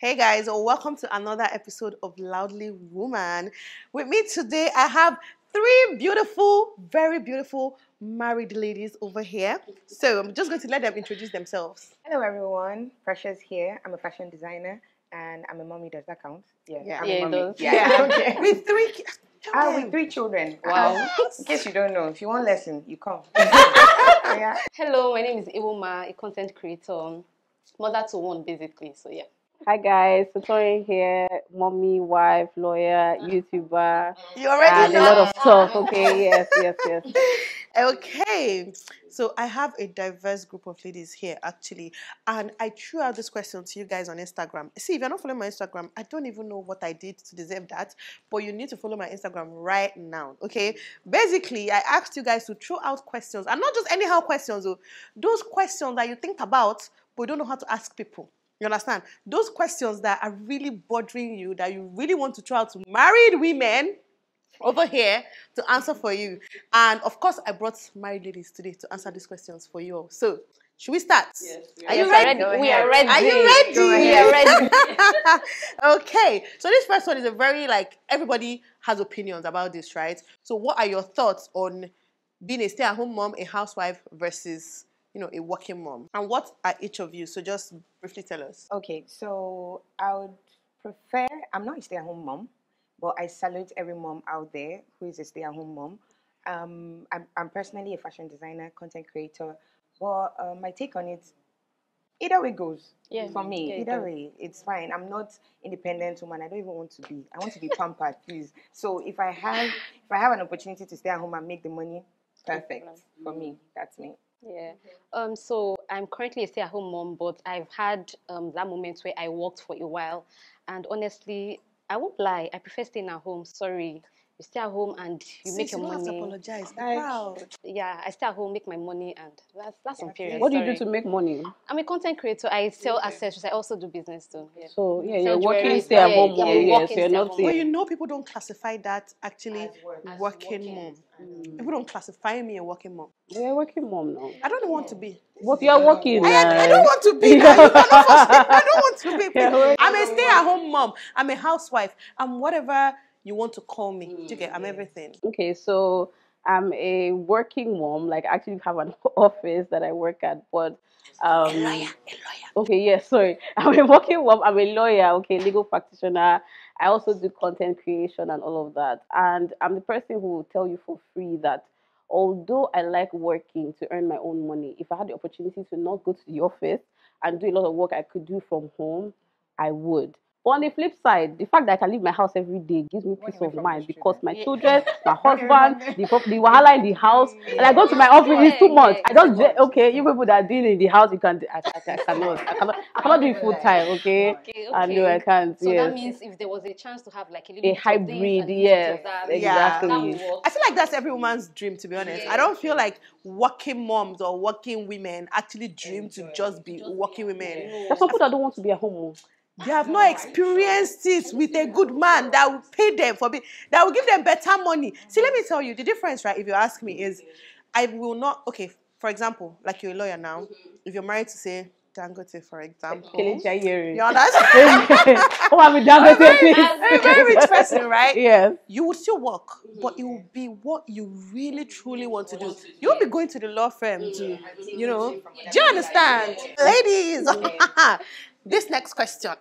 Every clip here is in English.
Hey guys, welcome to another episode of Loudly Woman. With me today, I have three beautiful, very beautiful married ladies over here. So I'm just going to let them introduce themselves. Hello everyone, Precious here. I'm a fashion designer and I'm a mommy. Does that count? Yeah. I'm Yeah, a it mommy. does. Yeah. Okay. With three With 3 children. Wow. In case you don't know, if you want lesson, you come. Yeah. Hello, my name is Iwoma, a content creator, mother to one basically. So yeah. Hi guys, Satori here, mommy, wife, lawyer, YouTuber, You already and a know. lot of stuff. Okay, yes. Okay, so I have a diverse group of ladies here actually, and I threw out this question to you guys on Instagram. See, if you're not following my Instagram, I don't even know what I did to deserve that, but you need to follow my Instagram right now, okay? Basically, I asked you guys to throw out questions, and not just anyhow questions, those questions that you think about, but you don't know how to ask people. You understand? Those questions that are really bothering you, that you really want to throw out to married women over here to answer for you. And of course, I brought married ladies today to answer these questions for you all. So, should we start? Yes, are you ready? We are ready. Are you ready? We are ready. Okay. So this first one is a very everybody has opinions about this, right? So what are your thoughts on being a stay-at-home mom, a housewife versus a working mom? And what are each of you? So just briefly tell us. Okay, so I would prefer, I'm not a stay-at-home mom, but I salute every mom out there who is a stay-at-home mom. I'm personally a fashion designer, content creator, but my take on it, either way goes. Yeah. For me, Yeah, it either does. way, it's fine. I'm not independent woman. I don't even want to be. I want to be pampered, please. So if I have an opportunity to stay at home and make the money, perfect for me. That's me. Yeah. So I'm currently a stay-at-home mom, but I've had that moment where I worked for a while, and honestly, I won't lie. I prefer staying at home. Sorry, you stay at home and you make Sis, you your don't have to money. apologize. Be Like- proud. Yeah, I stay at home, make my money, and that's some period. What do you do Sorry. to make money? I'm a content creator. I sell accessories. I also do business too. Yeah. So yeah, Sell you're working jewelry. stay-at-home Yeah, mom. yeah, Yes, working you're not stay-at-home Well, saying. people don't classify that actually working mom. People don't classify me a working mom. You're a working mom now. I don't want to be. But you're working. I don't want to be. Now. You cannot force me. I don't want to be. You're working. I'm a stay-at-home mom. I'm a housewife. I'm whatever you want to call me. Do you get? I'm everything. Okay, so I'm a working mom. Like, I actually have an office that I work at, but A lawyer. okay, yes, sorry. I'm a working mom. I'm a lawyer, okay, legal practitioner. I also do content creation and all of that. And I'm the person who will tell you for free that although I like working to earn my own money, if I had the opportunity to not go to the office and do a lot of work I could do from home, I would. But on the flip side, the fact that I can leave my house every day gives me peace away of from mind those because my children. children, my husband, the wahala in the house, and I go to my office, it's too much. I just, okay, you people that are doing in the house, you can, I cannot do it full time, okay? Okay. I know I can't, So yes. that means if there was a chance to have like a little A bit of this hybrid, and a little bit yes, of that, exactly. that would work. I feel like that's every woman's dream, to be honest. I don't feel like working moms or working women actually dream to just be working women. There's some people that don't want to be at home. They have not experienced it with a good man that will pay them that will give them better money. See, let me tell you, the difference, right, if you ask me, is I will not, okay, for example, like you're a lawyer now, if you're married to, say, Dangote, for example. You understand? Oh, I'm a A Dangote, very rich person, right? Yes. You would still work, but it will be what you really, truly want to do. You won't be going to the law firm to, do you understand? Ladies, this next question.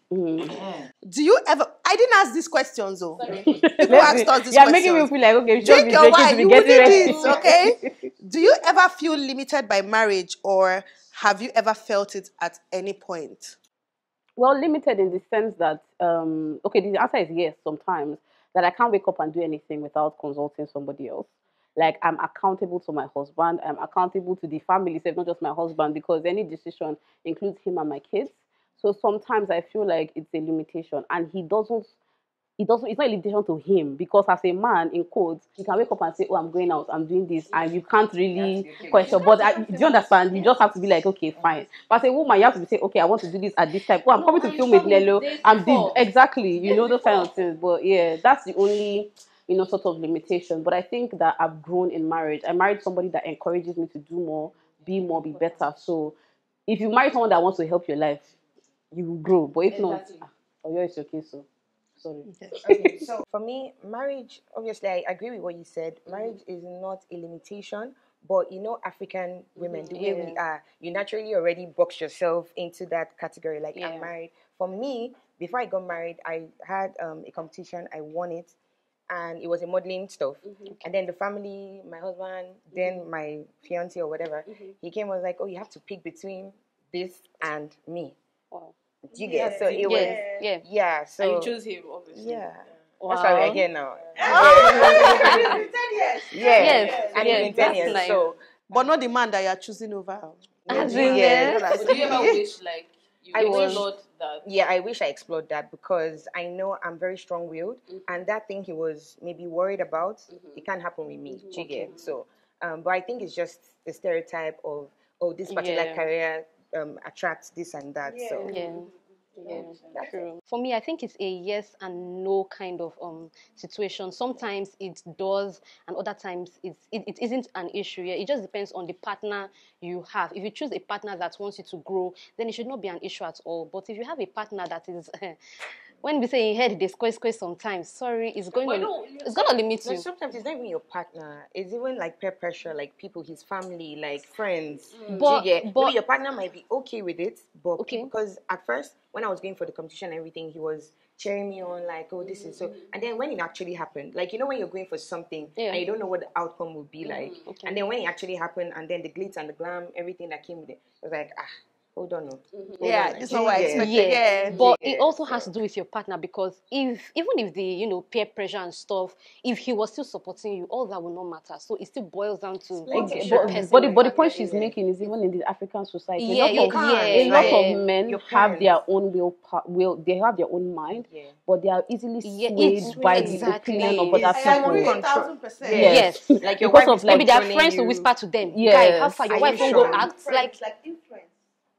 Do you ever, I didn't ask these questions though. People asked us these You're questions. making me feel like, okay, you should Drink be your drinking wine, to be you will getting need ready. it, okay? Do you ever feel limited by marriage, or have you ever felt it at any point? Well, limited in the sense that, okay, the answer is yes, sometimes, that I can't wake up and do anything without consulting somebody else. Like, I'm accountable to my husband, I'm accountable to the family, so not just my husband, because any decision includes him and my kids. So sometimes I feel like it's a limitation, and it's not a limitation to him because as a man, in quotes, you can wake up and say, oh, I'm going out, I'm doing this, and you can't really question. But do you understand? You just have to be like, okay, fine. But as a woman, you have to be saying, okay, I want to do this at this time. Oh, I'm coming to film with Nelo. Exactly, those kind of things. But yeah, that's the only sort of limitation. But I think that I've grown in marriage. I married somebody that encourages me to do more, be better. So if you marry someone that wants to help your life, you will grow. But if not, Exactly. oh, yours is okay. So sorry. Okay, so for me, marriage, obviously, I agree with what you said. Marriage is not a limitation, but African women, the way we Yeah. are, you naturally already box yourself into that category. Like, I'm Yeah. married. For me, before I got married, I had a competition, I won it, and it was a modeling stuff. And then the family, my husband, then my fiance or whatever, he came and was like, oh, you have to pick between this and me. Wow. Do you get? So it was, Yeah. yeah, so. And you chose him, obviously. Yeah. That's why we're Wow. here now. It's been 10 years. Yeah. Yes, And yes, it's been 10 that's years. nice. So, But not the man that you're choosing over. As you in, get- But do you ever wish, like, you I wish- explored that? yeah, I wish I explored that because I know I'm very strong willed. And that thing he was maybe worried about, it can't happen with me. Do you get? So, but I think it's just the stereotype of, oh, this particular Yeah. career attracts this and that. So, Yeah. Yeah, true. For me, I think it's a yes and no kind of situation. Sometimes it does, and other times it isn't an issue. Yeah, it just depends on the partner you have. If you choose a partner that wants you to grow, then it should not be an issue at all. But if you have a partner that is, when we say in head, they squeeze sometimes. Sorry, it's going But to no, it's going to limit no, you. sometimes it's not even your partner. It's even like peer pressure, like people, his family, like friends. But- Do you get? but- Maybe your partner might be okay with it, but Okay. because at first when I was going for the competition and everything, he was cheering me on, like, oh, this is so. And then when it actually happened, like when you're going for something Yeah. and you don't know what the outcome will be like, Okay. and then when it actually happened, and then the glitz and the glam, everything that came with it, I was like, hold on, no. Hold Yeah, on, this is do not you what I get? expected. Yeah, Yeah. but Yeah, it also has so- to do with your partner because even if the peer pressure and stuff, if he was still supporting you, all that will not matter. So it still boils down to Like, the sure. person. But the point she's Yeah. making is even in the African society, Yeah, a lot of, yeah, a lot yeah. of men Your have their parents. own will, they have their own mind, Yeah. but they are easily Yeah, swayed it's by exactly. the opinion of other I people. agree Control. 1,000%. Yes. Like your Because wife of, is like, Maybe they are controlling friends to you. whisper to them, Yes. guy, how far your Are wife you won't go sure? act like influence.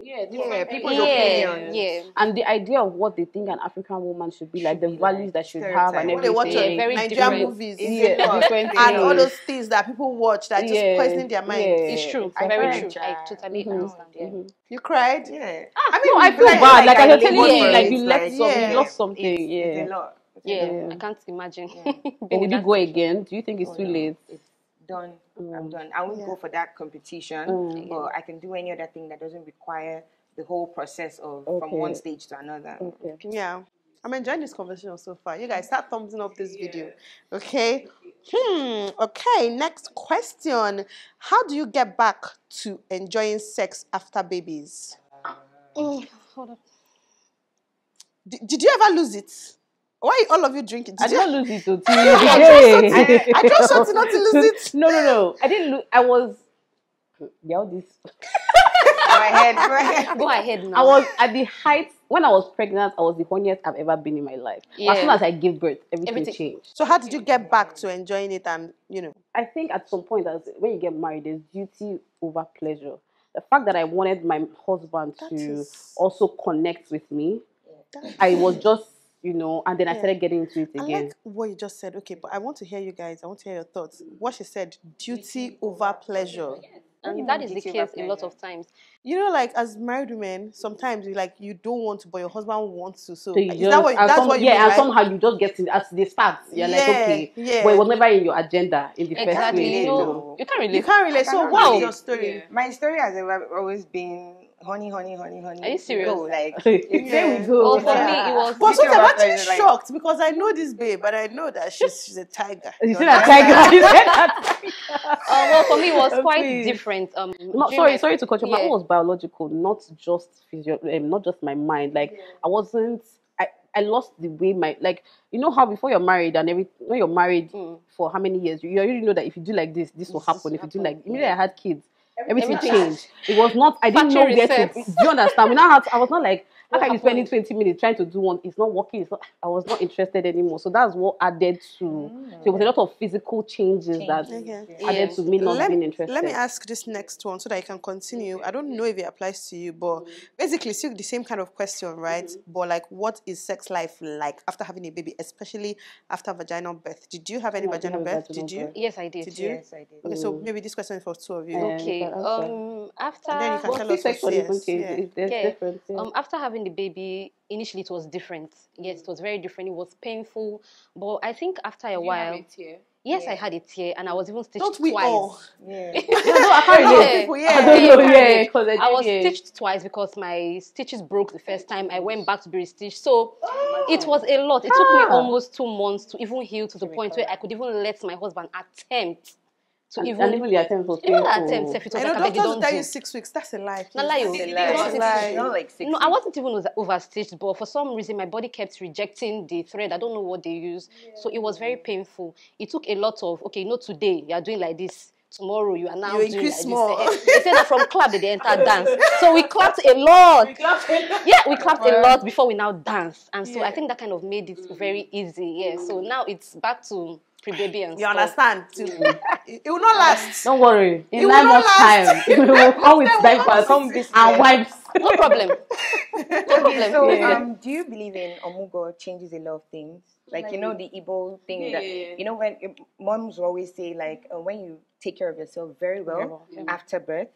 Yeah, Yeah, people's yeah, opinions. yeah. And the idea of what they think an African woman should be like, Should the be values like, that should have, and stereotype. What they watch everything. on very Nigerian different. movies. It's Yeah, a lot. different And all things. those things that people watch that just poisoning their minds. It's true, I very cried, true. I child. totally understand. Yeah. You cried? Yeah. I No, I mean, feel Like, bad. Like, I as you're labored telling me, for like, it, you left like, something, you yeah. lost something. It's Yeah. a lot. Yeah, Yeah. I can't imagine. But being would in you that go situation. again? Do you think it's Oh, too no. late? It's done. I'm done. I won't go for that competition, but I can do any other thing that doesn't require the whole process of from Okay. one stage to another. Okay. Yeah. I'm enjoying this conversation so far. You guys start thumbsing up this video. Okay. Okay. Next question. How do you get back to enjoying sex after babies? Hold on. Did you ever lose it? Why all of you drinking? I Did did you? not lose it. I just want to not to lose it. No. I didn't lose. I was. Yeah, all this. Go ahead. Go ahead now. I was at the height when I was pregnant. I was the horniest I've ever been in my life. But as soon Yeah. as I gave birth, everything Everything- changed. So how did you get back to enjoying it and I think at some point, as when you get married, there's duty over pleasure. The fact that I wanted my husband That to is- also connect with me, that- I was just, and then I Yeah. started getting into it I again. like what you just said. Okay, but I want to hear you guys. I want to hear your thoughts. What she said, duty over pleasure. And that is the duty over case a lot pleasure? of times. Like as married women, sometimes you don't want to, but your husband wants to. So So you is just, that what and that's some, what you yeah, mean, and right? somehow you just get in at the start. You're like, Yeah, okay, yeah. but it was never in your agenda in the first Exactly. place. You relate, know, though. you can't relate. You can't relate. I So cannot what's relate. your story? Yeah. My story has always been honey. Are you serious? Go, like, There we go. Well, for Yeah. me, it was. But Duty sometimes over I'm actually pleasure, like- shocked because I know this babe, but I know that she's a tiger. You see that tiger? You said that tiger. Well, for me, it was quite Please. different. No, during sorry my- to cut you. yeah. My own was biological, not just not just my mind. Like I wasn't. I lost the way how before you're married and when you're married for how many years, you already know that if you do like this will happen. If you do like immediately I had kids, everything changed. It was not. I didn't know Factory where to. resets. Do you understand? We now had. I was not like. How can you spend happened? 20 minutes trying to do one? It's not working. I was not interested anymore. So that's what added to. There was a lot of physical changes that Okay. added to me not being interested. Let me ask this next one so that I can continue. I don't know if it applies to you, but basically still the same kind of question, right? But like, what is sex life like after having a baby, especially after vaginal birth? Did you have any No, I didn't vaginal have a birth? vaginal Did you? birth. Yes, I did. Did you? Yes, I did. Okay, so maybe this question is for two of you. You Okay. can answer. After And then you can But tell us C-section what even yes, changes. yeah. There's Okay. difference. Yeah. After having having the baby, initially it was different. Yes, it was very different. It was painful. But I think after a Did you while, have a tear? yes, I had a tear and I was even stitched Don't we twice. all? Yeah. Yeah, no, I A can't lot of relate. people, I yeah. don't know, Can't yeah, relate. because I was yeah. stitched twice because my stitches broke the first time. I went back to be restitched. So it was a lot. It took me almost 2 months to even heal to the point where I could even let my husband attempt to And even even the attempt was even that painful. attempt, sef, it was I like, know I beg you doctors will don't tell do. you 6 weeks. That's a lie. Not Please. lie, It's you. a It lie. was It's a 6 lie. weeks. Not like 6 No, I weeks. wasn't even overstitched, but for some reason my body kept rejecting the thread. I don't know what they use. So it was very painful. It took a lot of, okay, today you are doing like this. Tomorrow you are now You doing increase like more. this. They said that from club they enter dance. So we clapped a lot. Yeah, we clapped a lot before we now dance. And so I think that kind of made it very easy. Yeah. So now it's back to pre-baby and You stuff. understand? It will not last. Don't worry. It In will 9 not months' last. time, we will come with diapers Come visit and them. wipes. No problem. No problem. So, Yeah. do you believe in omugo changes a lot of things? Like, you know, the Igbo thing Yeah, that, yeah, yeah. you know, when moms will always say, like, when you take care of yourself very well after birth,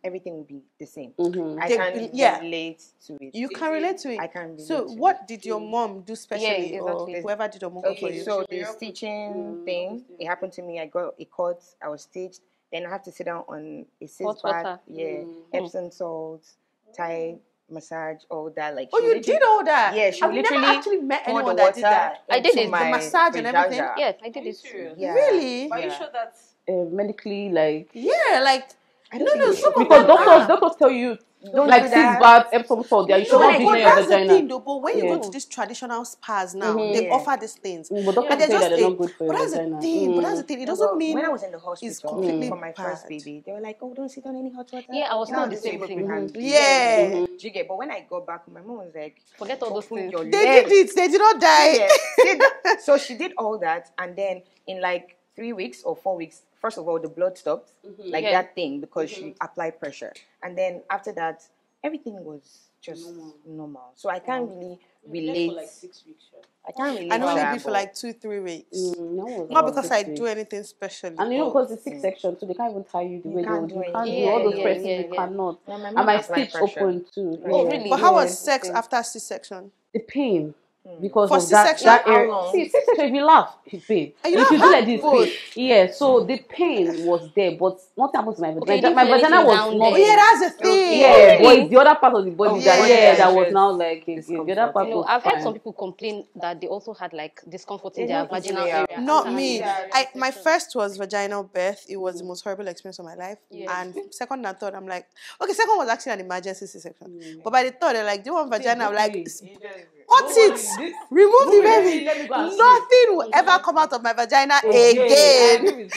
everything will be the same. I They can yeah. relate to it. You can relate to it. I can relate So, to what did your mom do specially, Yeah, or exactly. whoever did Omugo for Okay, you? so the stitching thing, it happened to me. I got a cut, I was stitched, then I had to sit down on a cis Hot bath, water. Epsom salts, Thai massage, all that. Like, Oh, she you literally- did all that? Yeah, she I've never literally actually met poured anyone the that did water that. I did into it. my The massage and everything? vajayjay. Yes, I Are did you it. serious? Yeah. Really? But are you Yeah. sure that's Medically, like, Yeah, like, I no, don't think no, you some should of because them are. doctors tell you, don't like, do six that. bath, Epsom salt, yeah, you should No, not I do But it in your that's the vagina. thing, though. But when you go Yeah. to these traditional spas now, they Yeah. offer these things. But doctors And they're say that just they're not good for but your that's the vagina. thing. But that's the thing. It No, doesn't but mean when I was in the it's hospital completely for my first bad. baby, they were like, "Oh, don't sit on any hot water." Yeah, I was Now told the this way same we thing. can Yeah. do you get? But when I got back, my mom was like, Forget all those "Open things. your They legs." did it. They did not die. Yeah. See that? So she did all that, and then in like 3 weeks or 4 weeks, first of all, the blood stopped, like Yeah. that thing, because she applied pressure, and then after that, everything was just normal. So I can't really relate. for like 6 weeks? Sure. I can't relate. I only that, did for but- like 2-3 weeks. That was Not about because 6 I do weeks. anything specially. And you know, but- because it's C-section, so they can't even tie you the way they can't would. do You can't anything. do all Yeah, those yeah, pressing. yeah, You yeah. cannot. No, my And mom my applied stitch pressure. open too. Oh, Yeah. really? But how Yeah. was sex after C-section? The pain because For of that C-section? that How area. long? See, C-section, if you laugh, it's pain. And you If don't you do have like this, both. pain. Yeah. So the pain was there, but nothing happened to my Okay, you vagina. didn't My feel vagina anything was down not. Oh, there. yeah, that's the thing. Yeah, Oh, but really? it's the other part of the body Oh, that yeah, that was just now like the other discomfort. part You know, was I've heard fine. some people complain that they also had like discomfort in They their don't easily vaginal have- area. Not after me. having My first was vaginal birth. It was the most horrible experience of my life. Yeah. And second and third, I'm like, okay, second was actually an emergency C-section. But by the third, they're like, do you want vagina? I'm like, cut it. Remove the baby. Nothing will ever come out of my vagina again.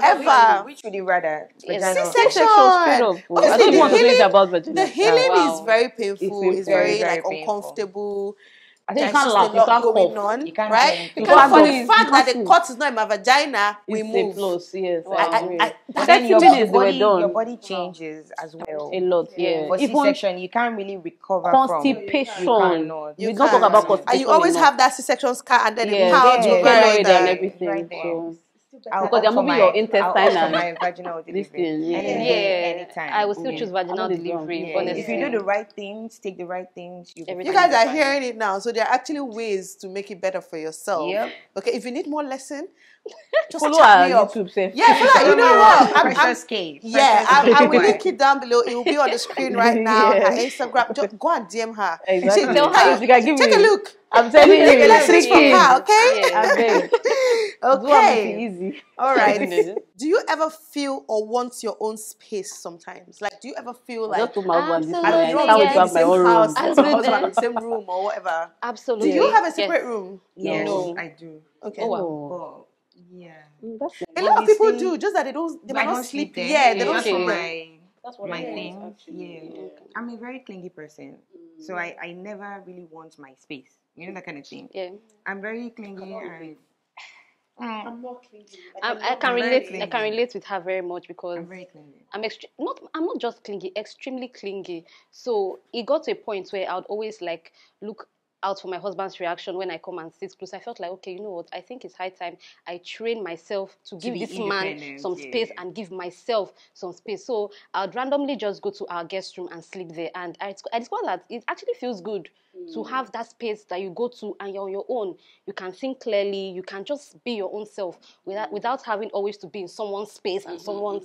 Ever. Which would you rather? Yes. Vagina or- C-section. Straight up. I Obviously, don't even the want to do it healing, about vagina. the healing Wow. is very painful. It's It's very, very, like very painful. uncomfortable. I think you There's can't just a laugh, you lot can't going cough. on, You can't right? do anything. You But can't for do the it. fact You that can't the see. cut is not in my vagina, we It's a move. plus, yes. Wow. I agree. I, But that then your 30 minutes they were body, done. your body changes as well. A lot, yeah. For Even C-section, you can't really recover constipation. from. You cannot. We you don't talk can't. about And constipation And you always enough. have that C-section scar and then it Yes, piled yeah, over keloid right and there. everything. Right there. So I'll because they're opt for moving your I'll intestine opt for and my vaginal this delivery. thing, yeah. Any Yeah, day, anytime. I would still Yeah. choose I know vaginal the delivery. Yeah, Honestly, if you do the right things, take the right things, you Everything You guys are fine. hearing it now, so there are actually ways to make it better for yourself. Yep. Okay, if you need more lesson, just follow chat our me up. YouTube safe. Yeah, follow, you know what? Precious K. Yeah, Precious I will K. link it down below. It will be on the screen right now. Yeah. Her Instagram. Just go and DM her. Exactly. Say, Tell "Can her. you You can give take me- a look. I'm telling you, Take lessons from please. her, okay? Yeah. I beg. Do one Okay. easy. All right. Definitely. Do you ever feel or want your own space sometimes? Like, do you ever feel I like just told my husband this I morning. don't I know can't if wait you're to in the have my same own house room. with your husband in the same room or whatever? Absolutely. Do you have a Yes. separate room? Yes, No. I do. Okay. Oh, wow. Oh, But yeah, that's A lot of people Obviously, do, just that they might I not don't sleep. there. Yeah, they It's don't just Okay. sleep for there. my things. Yeah, I'm a very clingy person, so I never really want my space. You know that kind of thing. Yeah. I'm very clingy and I'm not clingy. I can very relate. I clingy. can relate with her very much because I'm very clingy. I'm not just clingy, extremely clingy. So it got to a point where I would always like look out for my husband's reaction when I come and sit close. I felt like, okay, you know what? I think it's high time I train myself to give be this man independent, some space and give myself some space. So I'd randomly just go to our guest room and sleep there. And I discovered that it actually feels good to have that space that you go to and you're on your own. You can think clearly. You can just be your own self without having always to be in someone's space and someone's.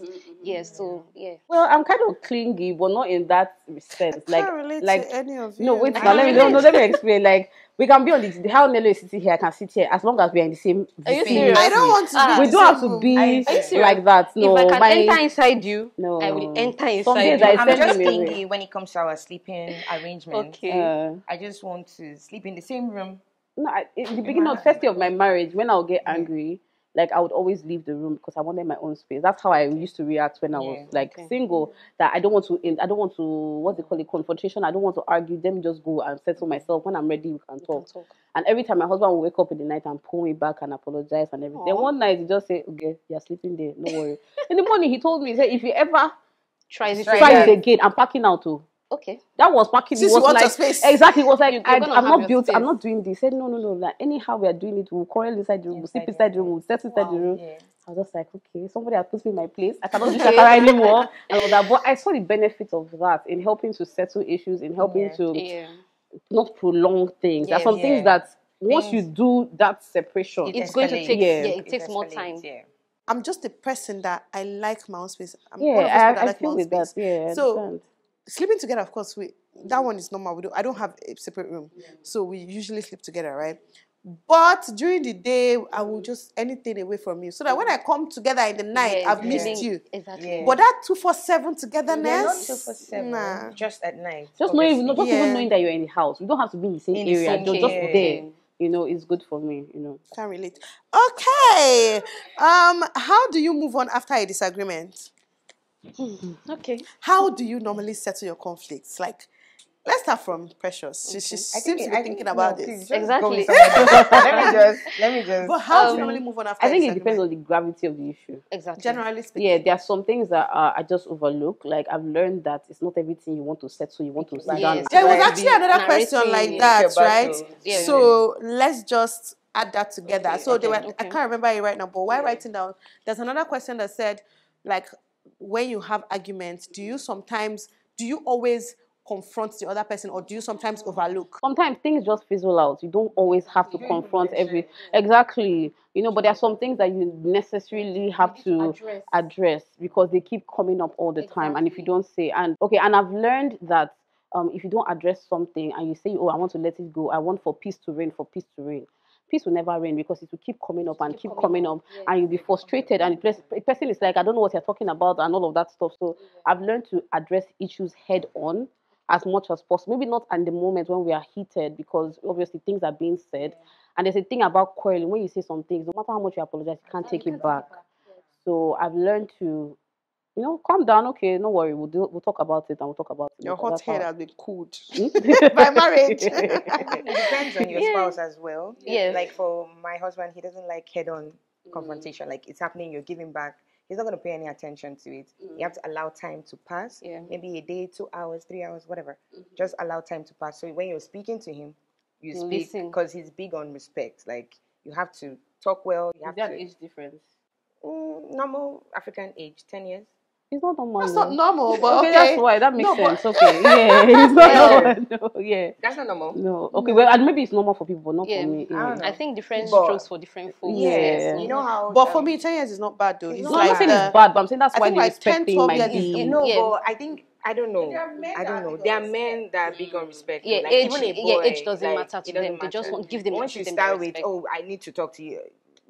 So yeah. Well, I'm kind of clingy, but not in that sense. Can't relate to any of No, you. wait I now. can Let me relate. explain. Like, we can be on the how Nelo is sitting here. I can sit here as long as we are in the same Are you vicinity. serious? I don't want to be in We the don't have same to room. be Are you serious? like that. If I No, can enter inside you, I will no. enter Some inside days you. I I'm send just him away. clingy when it comes to our sleeping arrangements. Okay. I just want to sleep in the same room. No, in the beginning of the first year of my marriage, when I would get Yeah. angry, like I would always leave the room because I wanted my own space. That's how I used to react when I was Yeah. like single. That I don't want to, what's it called, a confrontation. I don't want to argue. Let me just go and settle myself. When I'm ready, we can talk. And every time my husband will wake up in the night and pull me back and apologize and everything. Then Aw. one night he just say, "Okay, you're sleeping there. No worry." In the morning he told me, he said, "If you ever Tries it Try try again. it again, I'm packing out too." Okay. That was packing. It Since you was want your like space. exactly. It was like You're gonna I'm have not your built. I'm space. not doing this. He said no, no, no. Like anyhow we are doing it, we'll quarrel inside the room, we'll sleep Inside inside the the room, we'll settle inside the room. Yeah. I was just like, okay, somebody has put me in my place. I cannot do shakara anymore. And all that. But I saw the benefit of that in helping to settle issues, in helping Yeah. to Yeah. not prolong things. There are Yes. some things Yeah. that once you Things- do that separation, It It's going to escalates. take. Yeah. Yeah. It It takes more escalates. time. Yeah. I'm just a person that I like my own space. I'm one of those yeah, people that I like my feel own with that. space. Yeah, I So understand. sleeping together, of course, that one is normal. I don't have a separate room, so we usually sleep together, right? But during the day, I will just anything away from you, so that when I come together in the night, Yeah. I've The missed feeling. you. Exactly. But that 247 Yeah, not togetherness, 247. nah. Just at night. Just knowing, Obviously. just even Yeah, knowing that you're in the house. We don't have to be in the same In the area. same. Just Yeah. there. Okay. It's good for me. can't relate. Okay, how do you move on after a disagreement? Okay. How do you normally settle your conflicts? Like, let's start from Precious. She seems to be thinking about no, please this. just go Exactly. with someone else. Let me just. But how do you normally move on after I a think it depends disagreement? on the gravity of the issue. Exactly. Generally Yeah, speaking. there are some things that I just overlook. Like I've learned that it's not everything you want to settle, you want to sit down. Yes. There You was want to actually be another question like narrating. that, Your right? battle. Yeah. So let's just add that together. So they were, I Okay. can't remember it right now, but while writing down, there's another question that said, like, when you have arguments, do you always confront the other person, or do you sometimes overlook? Sometimes things just fizzle out. You don't always have to confront every exactly. But there are some things that you necessarily have to address because they keep coming up all the time. And if you don't say, and okay, and I've learned that if you don't address something and you say, oh, I want to let it go, I want for peace to reign, for peace to reign. Peace will never reign because it will keep coming up and keep coming up, and you'll be frustrated. And the person is like, I don't know what you're talking about, and all of that stuff. So I've learned to address issues head on as much as possible. Maybe not at the moment when we are heated, because obviously things are being said. And there's a thing about quarreling. When you say some things, no matter how much you apologize, you can't take it back. So I've learned to, calm down. Okay, no worry. We'll talk about it, and we'll talk about it Your later. hot That's head how. has been cooled by marriage. It depends on your spouse as well. Yes. Like for my husband, he doesn't like head-on confrontation. Like it's happening, you're giving back. He's not going to pay any attention to it. You have to allow time to pass. Yeah. Maybe a day, 2 hours, 3 hours, whatever. Just allow time to pass. So when you're speaking to him, you You speak listen. because he's big on respect. Like you have to talk well. You have Is there an to age difference? normal African age, 10 years. It's not normal. That's not normal, but Okay, okay. that's why that makes No, but- sense. Okay, yeah, it's not Yeah. normal. No, yeah, That's not normal. no. Okay, well, and maybe it's normal for people, but not Yeah. for me. I Yeah. don't know. I think different But- strokes for different folks. Yeah. Yes. You know how? But for me, 10 years is not bad though. It's not No, I'm not like saying bad. it's bad, but I'm saying that's I why think the like respect 10, thing 12 might years is be. No, Yeah. but I don't know. I don't know. There are men that are big on respect. Yeah, Like age. even a Yeah, boy, age doesn't like, matter it to doesn't them. They just matter. want give them. Once you give them start their with, respect. oh, I need to talk to you,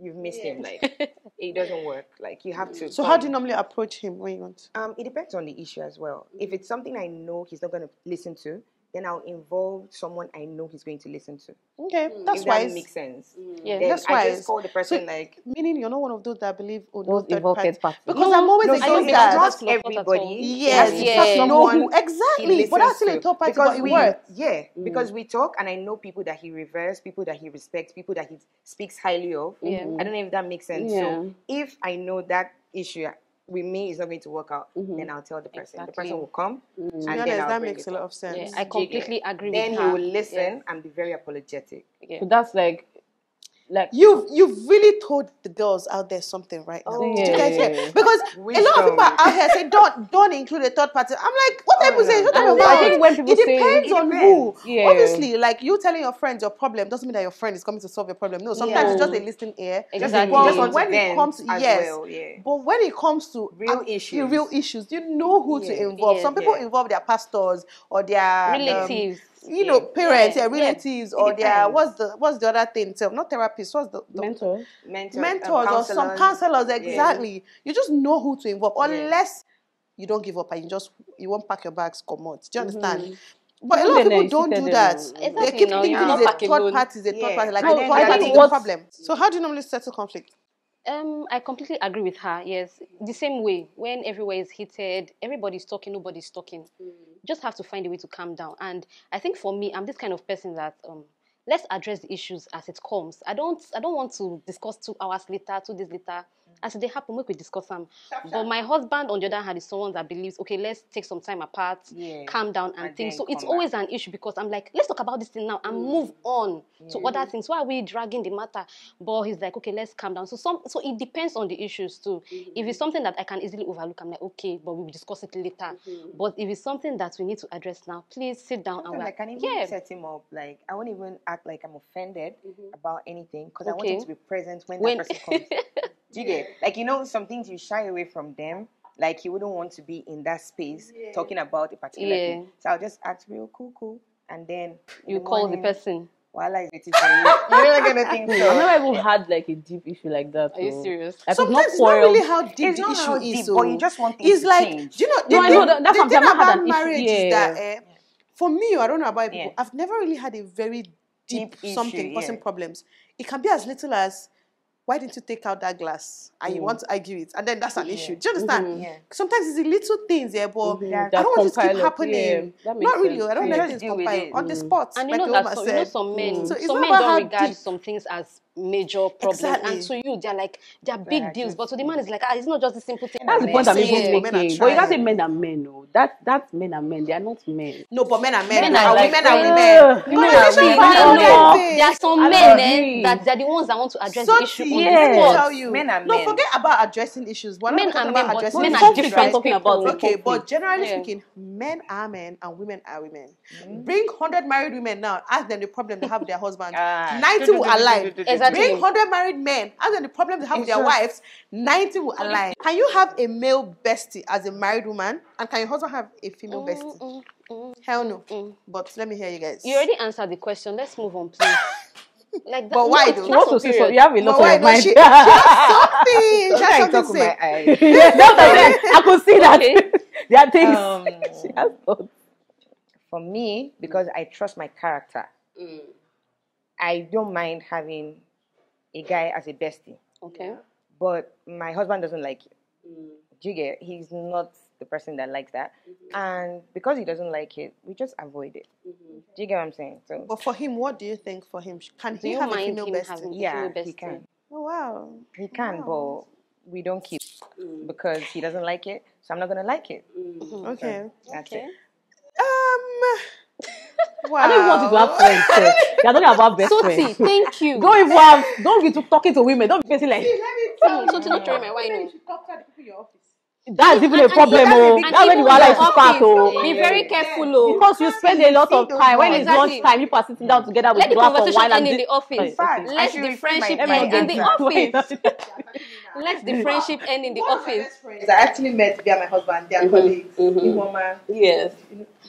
you've missed him. Like it doesn't work. Like you have to. So how do you normally approach him when you want? It depends on the issue as well. If it's something I know he's not going to listen to, then I'll involve someone I know he's going to listen to. Okay, that's If that wise. makes sense. Yeah. Then That's I wise. just call the person like. Meaning you're not one of those that believe no Those third involved party. third party. Because I'm always No, I so don't against it's believe that. that not school of thought at all. everybody. Yes, It you has to be have to know someone who exactly. he But that's listens still a to. third party, Because but it works. because we talk and I know people that he reveres, people that he respects, people that he speaks highly of. Yeah. I don't know if that makes sense. Yeah. So if I know that issue with me it's not going to work out, then I'll tell the person. The person Exactly. will come, To be and then honest, I'll that bring makes it a lot up. of sense. Yeah, I completely agree Then with he her. will listen Yeah. and be very apologetic. Yeah. So that's like You've really told the girls out there something right now. Oh, Do you guys hear? yeah. Because a lot of people are out here saying don't include a third party. I'm like, what Oh, people say? no. What type And of I mouth? think when people It say depends on who. Yeah. Obviously, like you telling your friends your problem doesn't mean that your friend is coming to solve your problem. No, sometimes it's just a listening ear. Exactly. But Just want to when it vent comes to as yes, well, yeah. but when it comes to Real the issues. real issues, you know who to Yeah. involve. Yeah. Some people Yeah. involve their pastors or their Relatives. parents, Yeah. relatives, It or their depends. what's the other thing? So not therapists. What's the Mentors. mentors or some counselors? Exactly. You just know who to involve, unless you don't give up and you won't pack your bags, come out. Do you understand? But a Even lot of then, people you don't still do tell that. them. They Exactly. keep No, thinking you're it's not a packing third alone. party, it's a third party. Like And the then third there are party the is the what- problem. So how do you normally settle conflict? I completely agree with her. Yes, the same way. When everywhere is heated, everybody's talking, nobody's talking. You just have to find a way to calm down. And I think for me, I'm this kind of person that let's address the issues as it comes. I don't want to discuss 2 hours later, 2 days later. As they happen, we could discuss them. But my husband, on the other hand, is someone that believes, okay, let's take some time apart, calm down and think. then So it's come always back. an issue because I'm like, let's talk about this thing now and move on to other things. Why are we dragging the matter? But he's like, okay, let's calm down. So it depends on the issues too. If it's something that I can easily overlook, I'm like, okay, but we will discuss it later. But if it's something that we need to address now, please sit down Sometimes I and can even set him up. Like I won't even act like I'm offended about anything because I want him Okay. to be present when When- that person comes. Do you get? Like some things you shy away from them. Like you wouldn't want to be in that space talking about a particular thing. So I'll just act real cool, and then in you the call the morning, person. while I waiting for you, you're not gonna think so. I've never even had like a deep issue like that. Are you though. serious? Like, we've Sometimes it's not quarreled. really how deep It's the not issue how is. deep, So but you just want things it's to like, change. do you know? No, I know that's the something. thing I've not had about an marriage issue. is that for me, I don't know about people. Yeah. I've never really had a very deep Deep something issue, causing yeah. problems. It can be as little as, why didn't you take out that glass? And you want to argue it, and then that's an issue. Do you understand? Yeah. Sometimes it's the little things, but I That don't want it to keep compile up. Yeah, happening. that makes Not really. sense. I don't You let just things deal with compile it. on the spot. And like you know the that woman some, said. some men, So it's some not men about don't how regard deep. some things as major problems, Exactly. and to you they're big are deals. just- But to the man, it's like it's not just a simple thing. That's the point I'm See, even but men are making. But you can't say trying. men and men. No, that's men and men. They are not men. No, but men are men. Men though, are and like, women are women. Women are Conversation women. part men, of no. them. There are some I men agree. that they're the ones that want to address the Soti, issue on let the me Yes. spot. tell you. Men are No, men. forget about addressing issues. We're not Men talking are about men, but addressing men issues, are conflict I'm different talking about. people. Okay, but Conflict. generally Yeah. speaking, men are men and women are women. Bring 100 married women now, ask them the problem they have with their husbands. 90 will align. Exactly. Bring 100 married men, ask them the problem they have with their wives. 90 will align. Can you have a male bestie as a married woman? And can your husband have a female bestie? Hell no. But let me hear you guys. You already answered the question. Let's move on, please. Like that. But why it's though? She wants to class say of so. period. You have a lot But on why your not? mind. She has something. She has I something talk to with my say. eyes. Yes, that's what I said. I could see that. Okay. There are things. She has thoughts. For me, because I trust my character, I don't mind having a guy as a bestie. Okay. But my husband doesn't like it. Do you get? He's not the person that likes that. And because he doesn't like it, we just avoid it. Do you get what I'm saying? So But for him, what do you think for him? Can Do he you have a mind female him bestie? having a yeah, female he bestie? can. Oh wow. He can, but we don't keep because he doesn't like it. So I'm not gonna like it. Okay. That's Okay. it. Wow. I don't even want you to have friends. You're talking about best Soti, friends. thank you. Don't be talking to women. Don't be facing like Soti, not throwing my wine. No. that's even a problem. and Oh, and that's when the even wahala your is to start. office, Oh, be very careful, oh. because you spend a lot of time when it's Exactly. lunchtime. You are sitting down together with Let the glass of conversation wine end and in the office. In fact, Let should the repeat friendship my end in the Why office. not? Let the friendship end in the office. I actually met via my husband. They are colleagues. Imoma. Yes.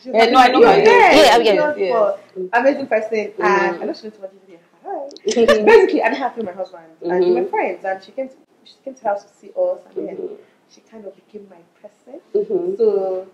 No, I know you're her. there. Yeah. Amazing person. And I know she went to my video. Hi. Basically, I didn't have to my husband. And we were friends. And she came to the house to see us. And then she kind of became my person. So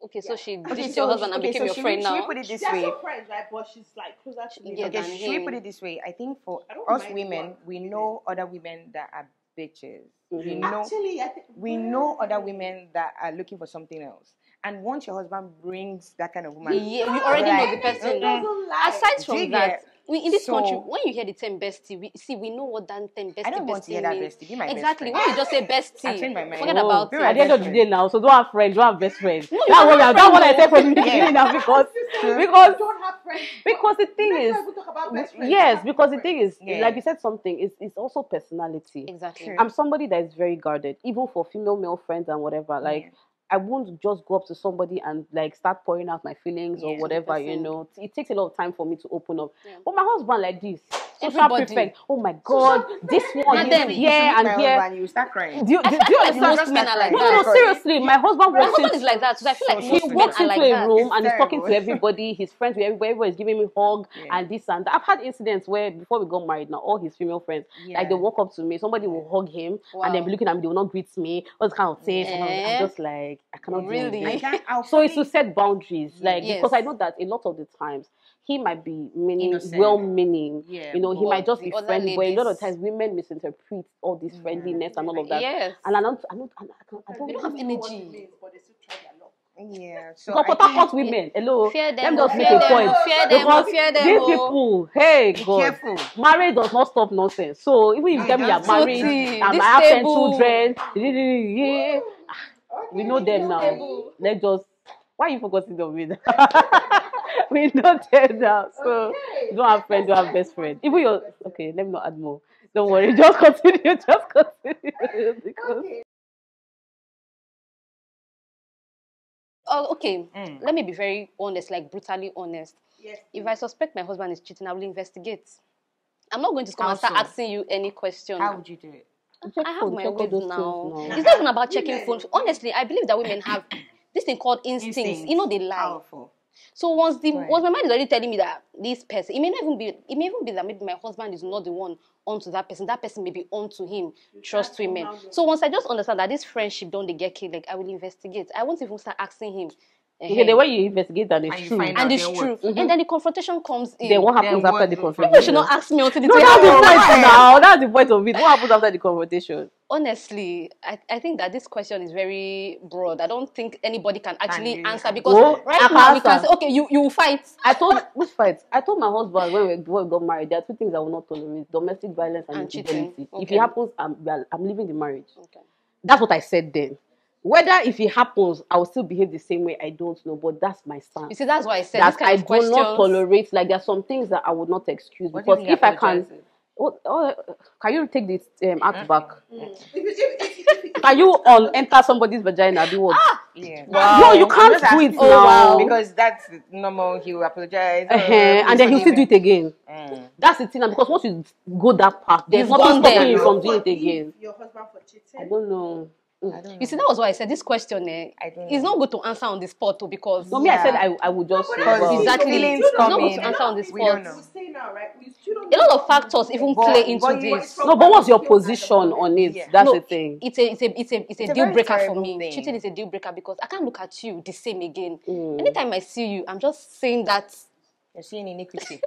Okay, so she Okay, ditched so your husband and became your friend should we now. put it this they're way? still friends, right? But she's like closer to me. Yeah, Okay, than should we him. put it this way? I think for don't us mind women, what we know other women that are bitches. We know Actually, I think we know other women that are looking for something else. And once your husband brings that kind of woman, Yeah, you already know the person. doesn't lie. Aside from Jiggy, that, in this So- country, when you hear the term bestie, we know what that term bestie, I don't want to hear that means. bestie. Be my best Exactly. friend. When you just say bestie, I changed my mind. forget Oh, about be it. my At the end of best the day now, so don't have friends, don't have best friends. No, you That's can what have that's what I friends, said from the though. beginning now because You don't have friends. because the thing Let's is not even talk about best friends. yes, Have because the friends. thing is Yeah. like you said something, it's also personality. Exactly. True. I'm somebody that is very guarded, even for female male friends and whatever. Like Yeah. I won't just go up to somebody and like start pouring out my feelings or Yeah. whatever, you 100%. know. It takes a lot of time for me to open up. Yeah. But my husband like this, social Everybody. prefect. Oh my god, this one And is then- You here should meet and my here. husband, you start crying. Do you I feel like understand? most men are like No, that. seriously, my husband My walks husband in. is like that, so I feel like So most He men walks are into like a that. room and It's he's talking to terrible. everybody. His friends, everybody is giving me hug Yeah. and this and that. I've had incidents where before we got married, now all his female friends, like they Yeah. walk up to me, somebody will hug him and then Wow. be looking at me. They will not greet me. All this kind of things. And I'm just like, I cannot deal with Really? this. I'll So it's to probably- set boundaries, like Yes. because I know that a lot of the times he might be Innocent. well-meaning. Yeah, You know, he but might just the be other friendly, but a lot of ladies- times women misinterpret all this friendliness and all of that. Yes. And I don't They don't have energy. But they still try their luck. Yeah. So because I Port think Harcourt women, hello, Fear let them, me just make fear a them, point. fear them, Because fear them. these Oh. people, hey God, careful. marriage does not stop nonsense. So even if you tell me you're just- married, Totally. and This I have 10 table. children, yeah, we know them now. Let's just, why are you focusing on me? We know them now. So you don't have friends, you have best friend. Even your, okay, let me not add more. Don't worry, just continue, just continue. Because Oh, okay. Mm. Let me be very honest, like brutally honest. Yes. If I suspect my husband is cheating, I will investigate. I'm not going to come How and start so? asking you any question. How would you do it? check I have phone, my check all ways those now. things now. It's not even about checking phone. Honestly, I believe that women have this thing called instincts. You know, they lie. Powerful. So once Right. my mind is already telling me that this person, it may even be that maybe my husband is not the one onto that person. That person may be onto him. Trust women. So once I just understand that this friendship don't they get killed, like I will investigate. I won't even start asking him. Okay, the way you investigate and it's And you true. find And out it's then true. what? And then the confrontation comes in. Then what happens Then after what- the Maybe Maybe you confrontation? should not ask me until the No, thing that's the happens. point now. That's the point of it. What happens after the confrontation? Honestly, I think that this question is very broad. I don't think anybody can actually really answer answer. because Well, I right can now we can answer. say, okay, you will fight. I told which fight? I told my husband before we got married, there are two things I will not tolerate: domestic violence and And cheating. infidelity. If Okay. it happens, I'm leaving the marriage. Okay. That's what I said then. Whether if it happens, I will still behave the same way. I don't know, but that's my You stance. see, that's why I said That this kind I of do questions. not tolerate. Like there are some things that I would not excuse What because if he if I can, apologizes? can you take this act back? If Can you enter somebody's vagina? Do what? Yeah. No, you I'm can't just do it asking now. because that's normal. He will apologize. And then he'll still do it again. Mm. That's the thing, now, because once you go that path, there's You've nothing gone stopping there. you from doing it again. your husband for cheating. I don't know. I don't know. You see, that was why I said this question. I don't It's know. not good to answer on the spot too because No, me, I said Yeah. I would just say, Because well, Exactly. feelings It's not come good in. to answer on the We spot. don't know. We stay now, right? We still don't A lot know of factors even But- play into but this. no, but what's your position on it? Yeah. That's No, the thing. It's a a deal very breaker for terrible me. thing. Cheating is a deal breaker because I can't look at you the same again. Mm. Anytime I see you, I'm just saying that. You're seeing iniquity.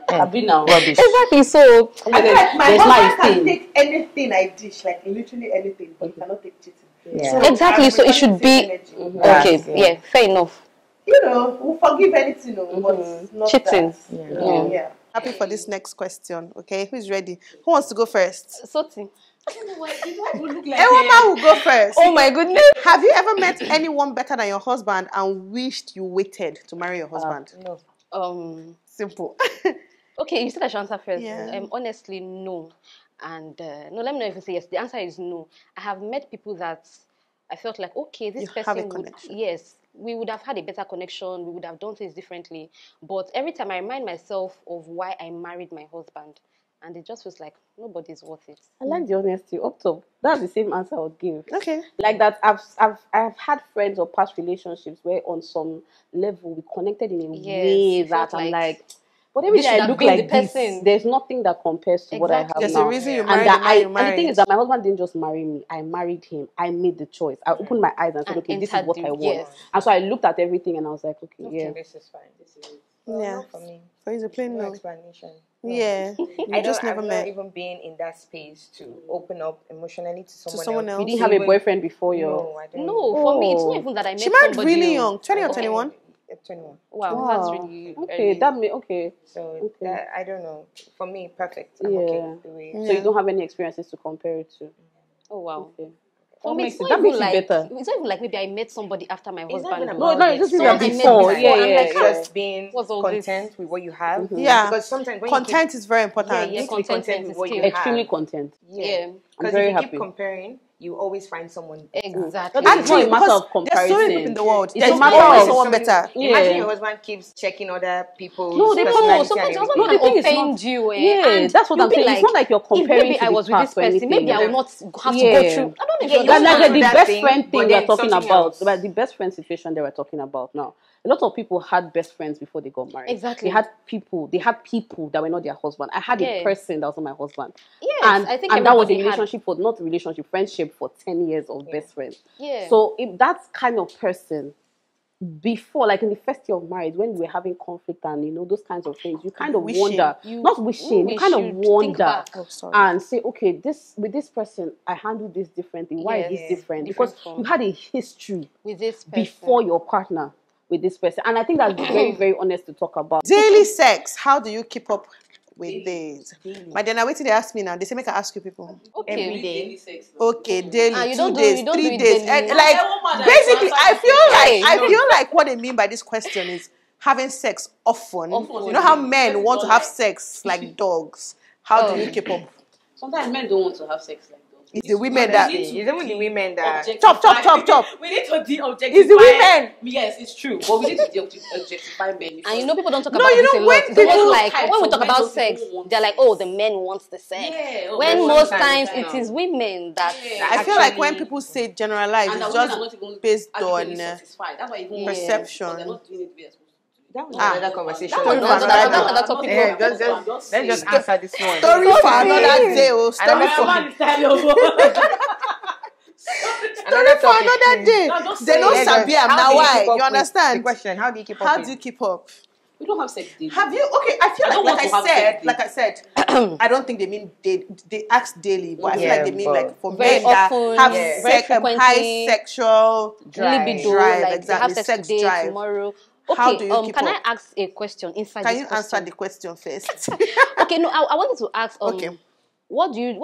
I've been now. Rubbish. Exactly. So I feel like my There's husband lies can in. take anything I dish, like literally anything, but he cannot take cheating. Yeah. Exactly, so it should be- energy. okay, Yeah. yeah, fair enough. You know, we'll forgive anything, but not Cheating. that. Yeah. Happy for this next question. Okay, who's ready? Who wants to go first? Soti. Ewoma will go first. Oh my goodness. Have you ever met anyone better than your husband and wished you waited to marry your husband? No. Simple. Okay, you said I should answer first. Yeah. Honestly, no. And no, let me not even say yes. The answer is no. I have met people that I felt like, okay, this You have person a would, connection. yes, we would have had a better connection. We would have done things differently. But every time I remind myself of why I married my husband, and it just feels like nobody's worth it. I like the honesty. Up top, that's the same answer I would give. Okay. Like that, I've had friends or past relationships where on some level we connected in a Yes, way you that felt I'm like, like, but every this day should I have look been like the this. person. There's nothing that compares to what I have Exactly. There's now. a reason you And married that the man you and the thing married. is that my husband didn't just marry me. I married him. I made the choice. I opened my eyes and said, And okay, this is entered what the- I want. yes. And so I looked at everything and I was like, okay, yeah. This is fine. This is Yeah. not for me. For you to plain No no. explanation. No. Yeah. You I just don't. never I've met. not even been in that space to open up emotionally to someone else. You didn't have a boyfriend before you. No, I don't. No, for me, it's not Oh. even that I met She married somebody really else. young, 20 or Okay. 21. 21. Wow, that's really okay. early. That may okay. So Okay. that, I don't know. For me, perfect. I'm Yeah. okay the way. So you don't have any experiences to compare it to. Oh wow. Okay. For That me, makes it's it, not that even makes it like better. it's not even like maybe I met somebody after my It's not even husband. about No, the it's just even Someone I met before. before, Yeah, I'm yeah, like, It's yeah. just being what's all content with what you have. Yeah. Because sometimes when Content is very you important. need to be content contentment with is what you key. Extremely have. content. Yeah. I'm Because very if you keep happy. comparing, you always find someone better. Exactly. This is not Actually, a matter because of there's so many people comparison. in the world. It's There's a matter always of someone better. Imagine Yeah. your husband keeps checking other people's No, they No, personality sometimes and your husband everything. No, the can thing is not. offend you, Yeah, and that's what you'll I'm be saying. like, It's not like you're if comparing maybe to I the was with this past or person, maybe I anything. will not have to go Yeah. through. I don't know if Yeah, you you understand. Like do the that best thing, friend but thing we are then talking something about, else. about the best friend situation they were talking about now. A lot of people had best friends before they got married. Exactly. They had people that were not their husband. I had a Yeah. person that was not my husband. Yes, I think and that was a everybody had. relationship for not a relationship, friendship for 10 years of best friends. Yeah. So if that kind of person before, like in the first year of marriage, when we were having conflict and those kinds of things, you kind of Wishing. wonder, not wishing, you kind of think wonder back. Oh, sorry. and say, okay, with this person, I handled this differently. Why is Yes, this different? different Because from- you had a history with this person. before your partner with this person, and I think that's very, very honest to talk about. Daily sex. How do you keep up with this? My then I wait till they ask me now. They say make I ask you people. Okay. Every day. Okay, daily, you 2 don't do- days, you don't do 3 it days. daily. And, Not like basically, Hey. I feel like what they mean by this question is having sex often. You know how men want to have sex like dogs. How do you keep up? Sometimes men don't want to have sex like that. It's the women that It's even the women that chop. We need to de-objectify. It's the women. Yes, it's true. But we need to de-objectify men. And you know, people don't talk No, about you this know, a when lot. It's almost people- like types when we of talk men about don't sex, even want they're like, sex. oh, the men want the sex. Yeah, When but most sometimes, times no. it is women that I feel like when actually- people say generalize, And it's that women are just not even based adequately on satisfied. That's why even Yeah. perception. because they're not doing it the way they're supposed to. that was Ah. another conversation. That was Story for another another topic. Yeah, I'm let's just saying. answer this one. Story So for another sweet. day. Oh, story Another for topic. story for another day. No, just They say don't it. sabi am How now. do you Why? keep up You with- understand? The question: how do you keep up? How with- do you keep up? We don't have sex daily. Have you? Okay, I feel I don't like want to have sex I said, I don't think they mean they ask daily, but I feel Yeah, like they mean but like for very men that often, have yeah. very high frequently, sexual libido, drive, like exactly, they have sex sex today, drive. tomorrow. How Okay, do you keep can up? I ask a question inside Can this you question? answer the question first? Okay, no, I wanted to ask. Okay. What do you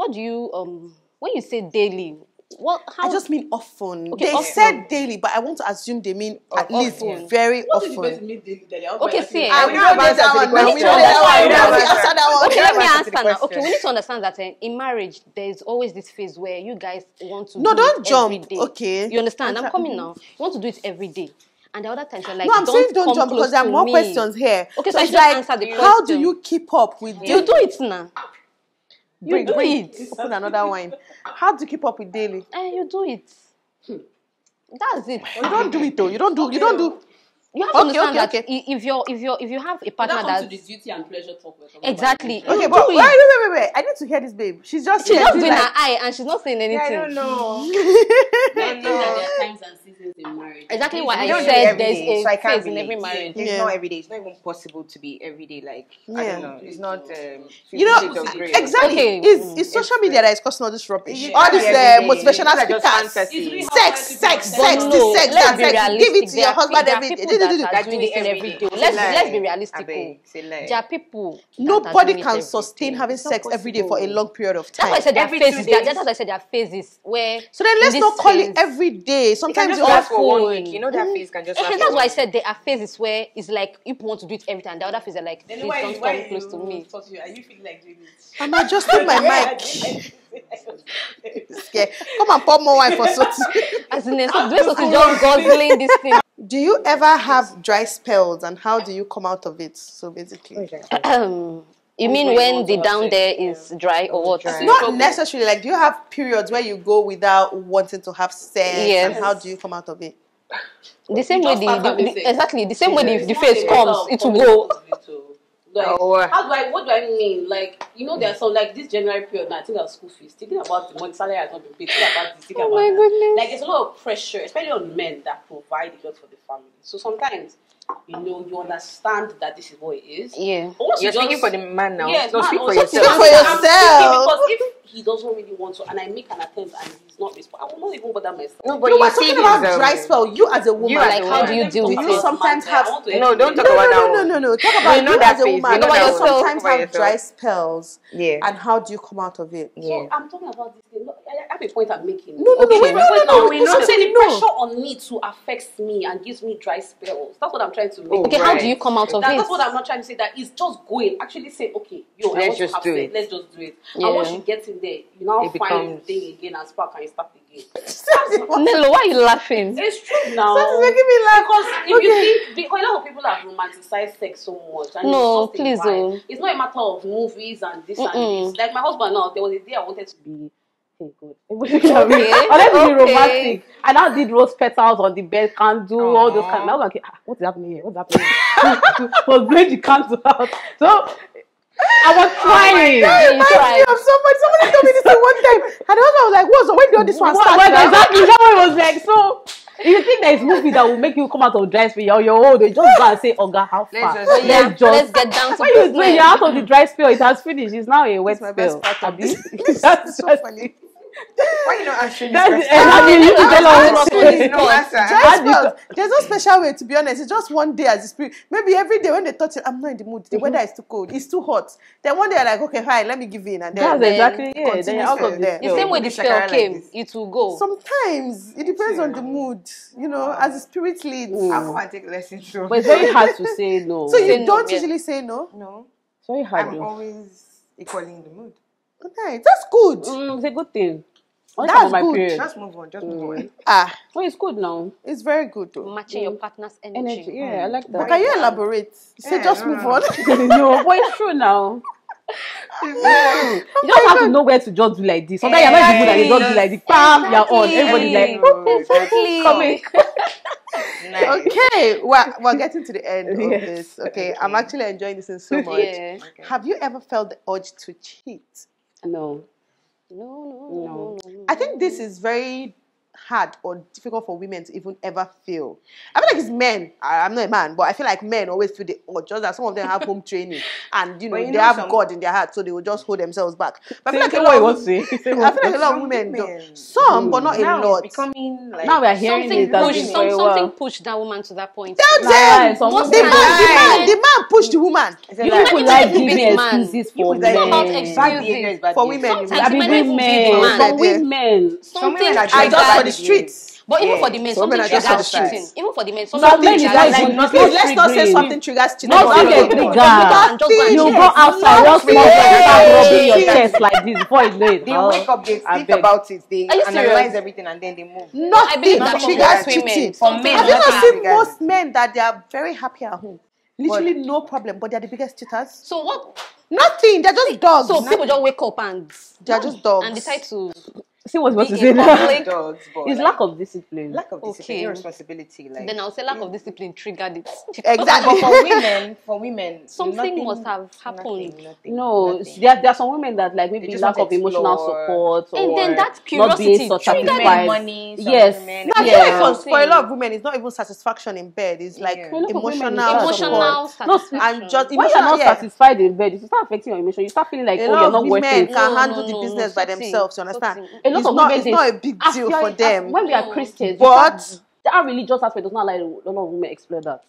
when you say daily? How I just mean often. Okay, They often. said daily, but I want to assume they mean at least Often. very What is the often. person mean daily? Okay, see, Ah, we We don't don't know answer that to the one. No, we question. know that one. We No, don't we answer. answer that one. Okay, let me answer to answer the now. Okay, question. we need to understand that in marriage, there's always this phase where you guys want to No, do don't it jump, every day. okay? You understand? I'm Answer- coming now. You want to do it every day. And the other times you're like, No, I'm saying don't come jump close because there are to more me. questions here. Okay, so I it's should just like, answer the how do question. you keep up with You do it now. Bring, do bring, it. open another wine. How do you keep up with daily? You do it. That's it. You don't do it though. You don't do. You don't do. You have to understand okay. that if you have a That partner comes that to the duty and pleasure talk. we're talking exactly about. Okay, you but do wait, it. wait. I need to hear this, babe. She's just She's here just doing doing like, her eye and she's not saying anything. Yeah, I don't know. I think that there are times and seasons in marriage. Exactly why We I don't do it said every there's day, a so I can't phase in every relate. marriage. It's Yeah. not every day. It's not even possible to be every day. Like I Yeah. don't know. It's not. you know, 50 Shades of Grey. exactly. Okay. It's social media that is causing all this rubbish. Yeah, All this every day. motivational These are just speakers. fantasy. Sex, But this no, sex, let's that be sex. realistic. Give it to your husband there are every day. people that are That doing do this it thing every every day. day. It's a Let's lie. be realistic. I beg, it's a lie. There are people. that are Nobody doing it can every sustain day. having It's not sex every day for a possible. long period of That's why I time. said there are Every phases. 2 days. That's why I said there are phases where. So then in let's this not call it phase- every day. It can Sometimes just you last for 1 often. week. You know that phase can just last. That's for why I 1 said there are phases where it's like people want to do it every time. The other phase are like, please don't come close to me. Are you feeling like doing it? I'm adjusting my mic. Yeah. Come and pour more wine for Soti. As in, so this is just guzzling this thing. Do you ever have dry spells and how do you come out of it? So basically, You mean when the down there is dry or what? Dry. not necessarily like, do you have periods where you go without wanting to have sex? Yes. And how do you come out of it? The same You way just start having sex. exactly the same way Yes. the face comes, it will go. Like, Oh. what do I mean? Like, you know, there's some, like, this January period now, I think school fees, thinking about the money salary has not been paid, thinking about this, thinking Oh about my that. goodness. Like, there's a lot of pressure, especially on men that provide a lot for the family. So sometimes, you know, you understand that this is what it is. Yeah. But once You're you speaking just- for the man now. Yes, No, man, speak no, for speak yourself. for yourself. I'm speaking because if he doesn't really want to, and I make an attempt and he's not responding, I will not even bother myself. No, but No, you we're see talking about his, dry spell. You as a woman, Like, how do you deal with do you it? sometimes have? No, don't talk No, about no, that no, one. no, no. Talk about know you that as a phase. woman. We know Do that you one. sometimes Talk about have dry yourself. spells? Yeah. And how do you come out of it? Yeah. So I'm talking about this thing. I have a point I'm making. No, Okay. wait, No, we know I'm the- saying the we know. pressure on me to affects me and gives me dry spells. That's what I'm trying to make. Oh, Okay, how right. do you come out of it? That's what I'm not trying to say. That it's just going. Actually say, okay, I Let's want to just have do sex. it. Let's just do it. Yeah. And once you get in there, you now It find becomes- the thing again and spark and you start again. Nelo, why are you laughing? It's true now. Stop making me laugh. Because if you think, because a lot of people have romanticized sex so much, and No, it's just please, a vibe. oh. It's not a matter of movies and this and this. Like my husband now, there was a day I wanted to Be good. Unless we be romantic. I now did rose petals on the bed, candle, all those kind. I was like, what is happening here? What's happening here? Was blowing the candle out. So I was trying. It reminds me of somebody. Somebody told me this thing one time, and I was like, "What? So when did this one start?" now?" Exactly. Someone was like, so. If you think there is movie that will make you come out of dry spell on your own, they just go and say, "Oga, how far?" Let's just- Let's get down to When you say business. you're out of the dry spell, it has finished. It's now a wet It's my spell. best part of Abi? this. That's It's so just funny. Why you not answering this That's question? exactly. You need to tell us what Actually, to do. No answer. Dry How do you- spells. There's no special way, to be honest. It's just one day as a spirit. Maybe every day when they touch it, I'm not in the mood. The weather is too cold. It's too hot. Then one day I'm like, okay, fine, let me give in, and then That's exactly it. Then continue you're out from of there. the The same way the Maybe spell Shakara like came, this. it will go. sometimes it depends on the mood. You know, as the spirit leads. I'll come and take lessons. So, But it's very hard to say no. So you Say no, don't yeah. usually say no. no, It's very hard. I'm though. always equally in the mood. Okay, that's good. It's a good thing. Only That's time on my good. period. Just move on. Just move on. Ah, Oh, it's good now. it's very good though. Matching your partner's energy. Energy. Yeah, I like But that. can you elaborate? Say Yeah, just no, move no. on. No, but it's true now. You just have to know where to just do like this. Sometimes you're not even good at it, just do like this. Bam, you're on. Everybody's like, Exactly. coming. Nice. Okay, we're getting to the end of Yes. this. Okay, I'm actually enjoying this so much. Yeah. Okay. Have you ever felt the urge to cheat? No. No. I think this is very hard or difficult for women to even ever feel. I feel like it's men. I'm not a man, but I feel like men always feel the urge. Just that some of them have home training and But they you know have some- God in their heart, so they will just hold themselves back. But I feel like Say a what lot you of want to say. I feel like a lot of Some women don't. women- Some, but not a Now lot. it's becoming like Now we are hearing Something it. That's pushed, been for a something while. pushed that woman to that point. Tell Lie, them. some The Most man, women times, lie. the man pushed the woman. It's a You lie. people Even like if it's giving man, excuses You for people like Not about men. excuses. bad behavior is bad For behavior. women, Sometimes That it be might even be the women. man. Some Yeah. women. Some women Something are I just just bad for the behavior. streets. But even Yeah. for the men, So women something are just triggers for the cheating. Even for the men, Some something men is triggers like cheating. not Please, let's not say triggering. something triggers cheating. Not Nothing. a No, trigger. and just go and You cheat. go outside, one small Nothing. girl start rubbing your Yes. chest like this before you know it. They wake up, they I think beg. about it, they Are you analyze serious? everything, and then they move. I believe Nothing that for triggers most women, cheating. something Have you not nothing seen triggers most it. men that they are very happy at home? Literally no problem, but they're the biggest cheaters. So what? Nothing. They're just dogs. So people just wake up and They're just dogs. and decide to See what be to in say now. public. Dogs, but It's lack of discipline. lack of discipline, Okay. irresponsibility. Like, Then I'll say lack of discipline triggered it. Exactly. but for women, Something nothing, must have happened. Nothing, No, nothing. there are some women that like maybe just lack want of to emotional explore. support And or then that not curiosity being so triggered Some it. women satisfied. money, some Yes. women. No, I feel Yeah. like for a lot of women, it's not even satisfaction in bed. It's like Yeah. A lot of women emotional is that Emotional support. No, satisfaction. And just when you're emotional, not yeah. satisfied in bed, you start affecting your emotion. You start feeling like, A oh, lot you're of not worth women it. can No, handle no, the no, business no, by something, themselves. You understand? something. A lot It's of not. women, It's not a big deal for them. When we are Christians, But that religious aspect does not allow a lot of women explore that.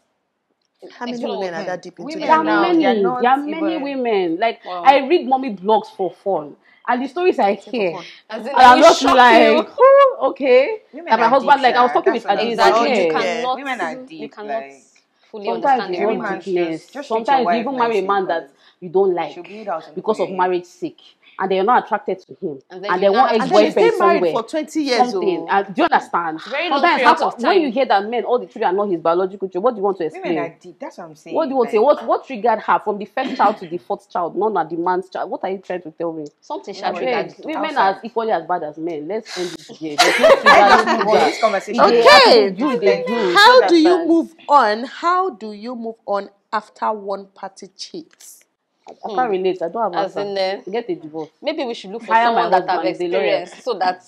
how many Explore women what? are that deep into Women their There are now, mind? they are many. not There are many even- women. Like Wow. I read mommy blogs for fun, and the stories I hear, As in, and I'm it just shock like, you. oh, okay. Women And my are husband, deep, like I was sha. talking That's with what I'm Adiz, saying. Exactly. You Yeah. cannot. Women are You deep, cannot like, fully sometimes understand you a every want woman. man weakness. just treat your Sometimes you wife even marry a nicely man that because you don't like she'll build house and because of cook. marriage sake, and they're not attracted to him, And then and you they now want have to And then you ex-boyfriend stay married somewhere. for 20 years. Something. Oh. Do you understand? Very long Sometimes periods of when you time. hear that men, all the children are not his biological children, what do you want to explain? Women are deep. That's what I'm saying. What do you want to say? like, What triggered her from the first child to the fourth child? None are the man's child. What are you trying to tell me? Something I shall beg, trigger Beg, it. women outside. are equally as bad as men. Let's end it here. There's no trigger, Let's no move on. This trigger. conversation. If they Okay. have to do, they do. How So do you that's move on? How do you move on after one party cheats? I can't relate. I don't have As in, answer. Get a divorce. maybe we should look for Hire someone my that have husband, he's a lawyer. experienced so that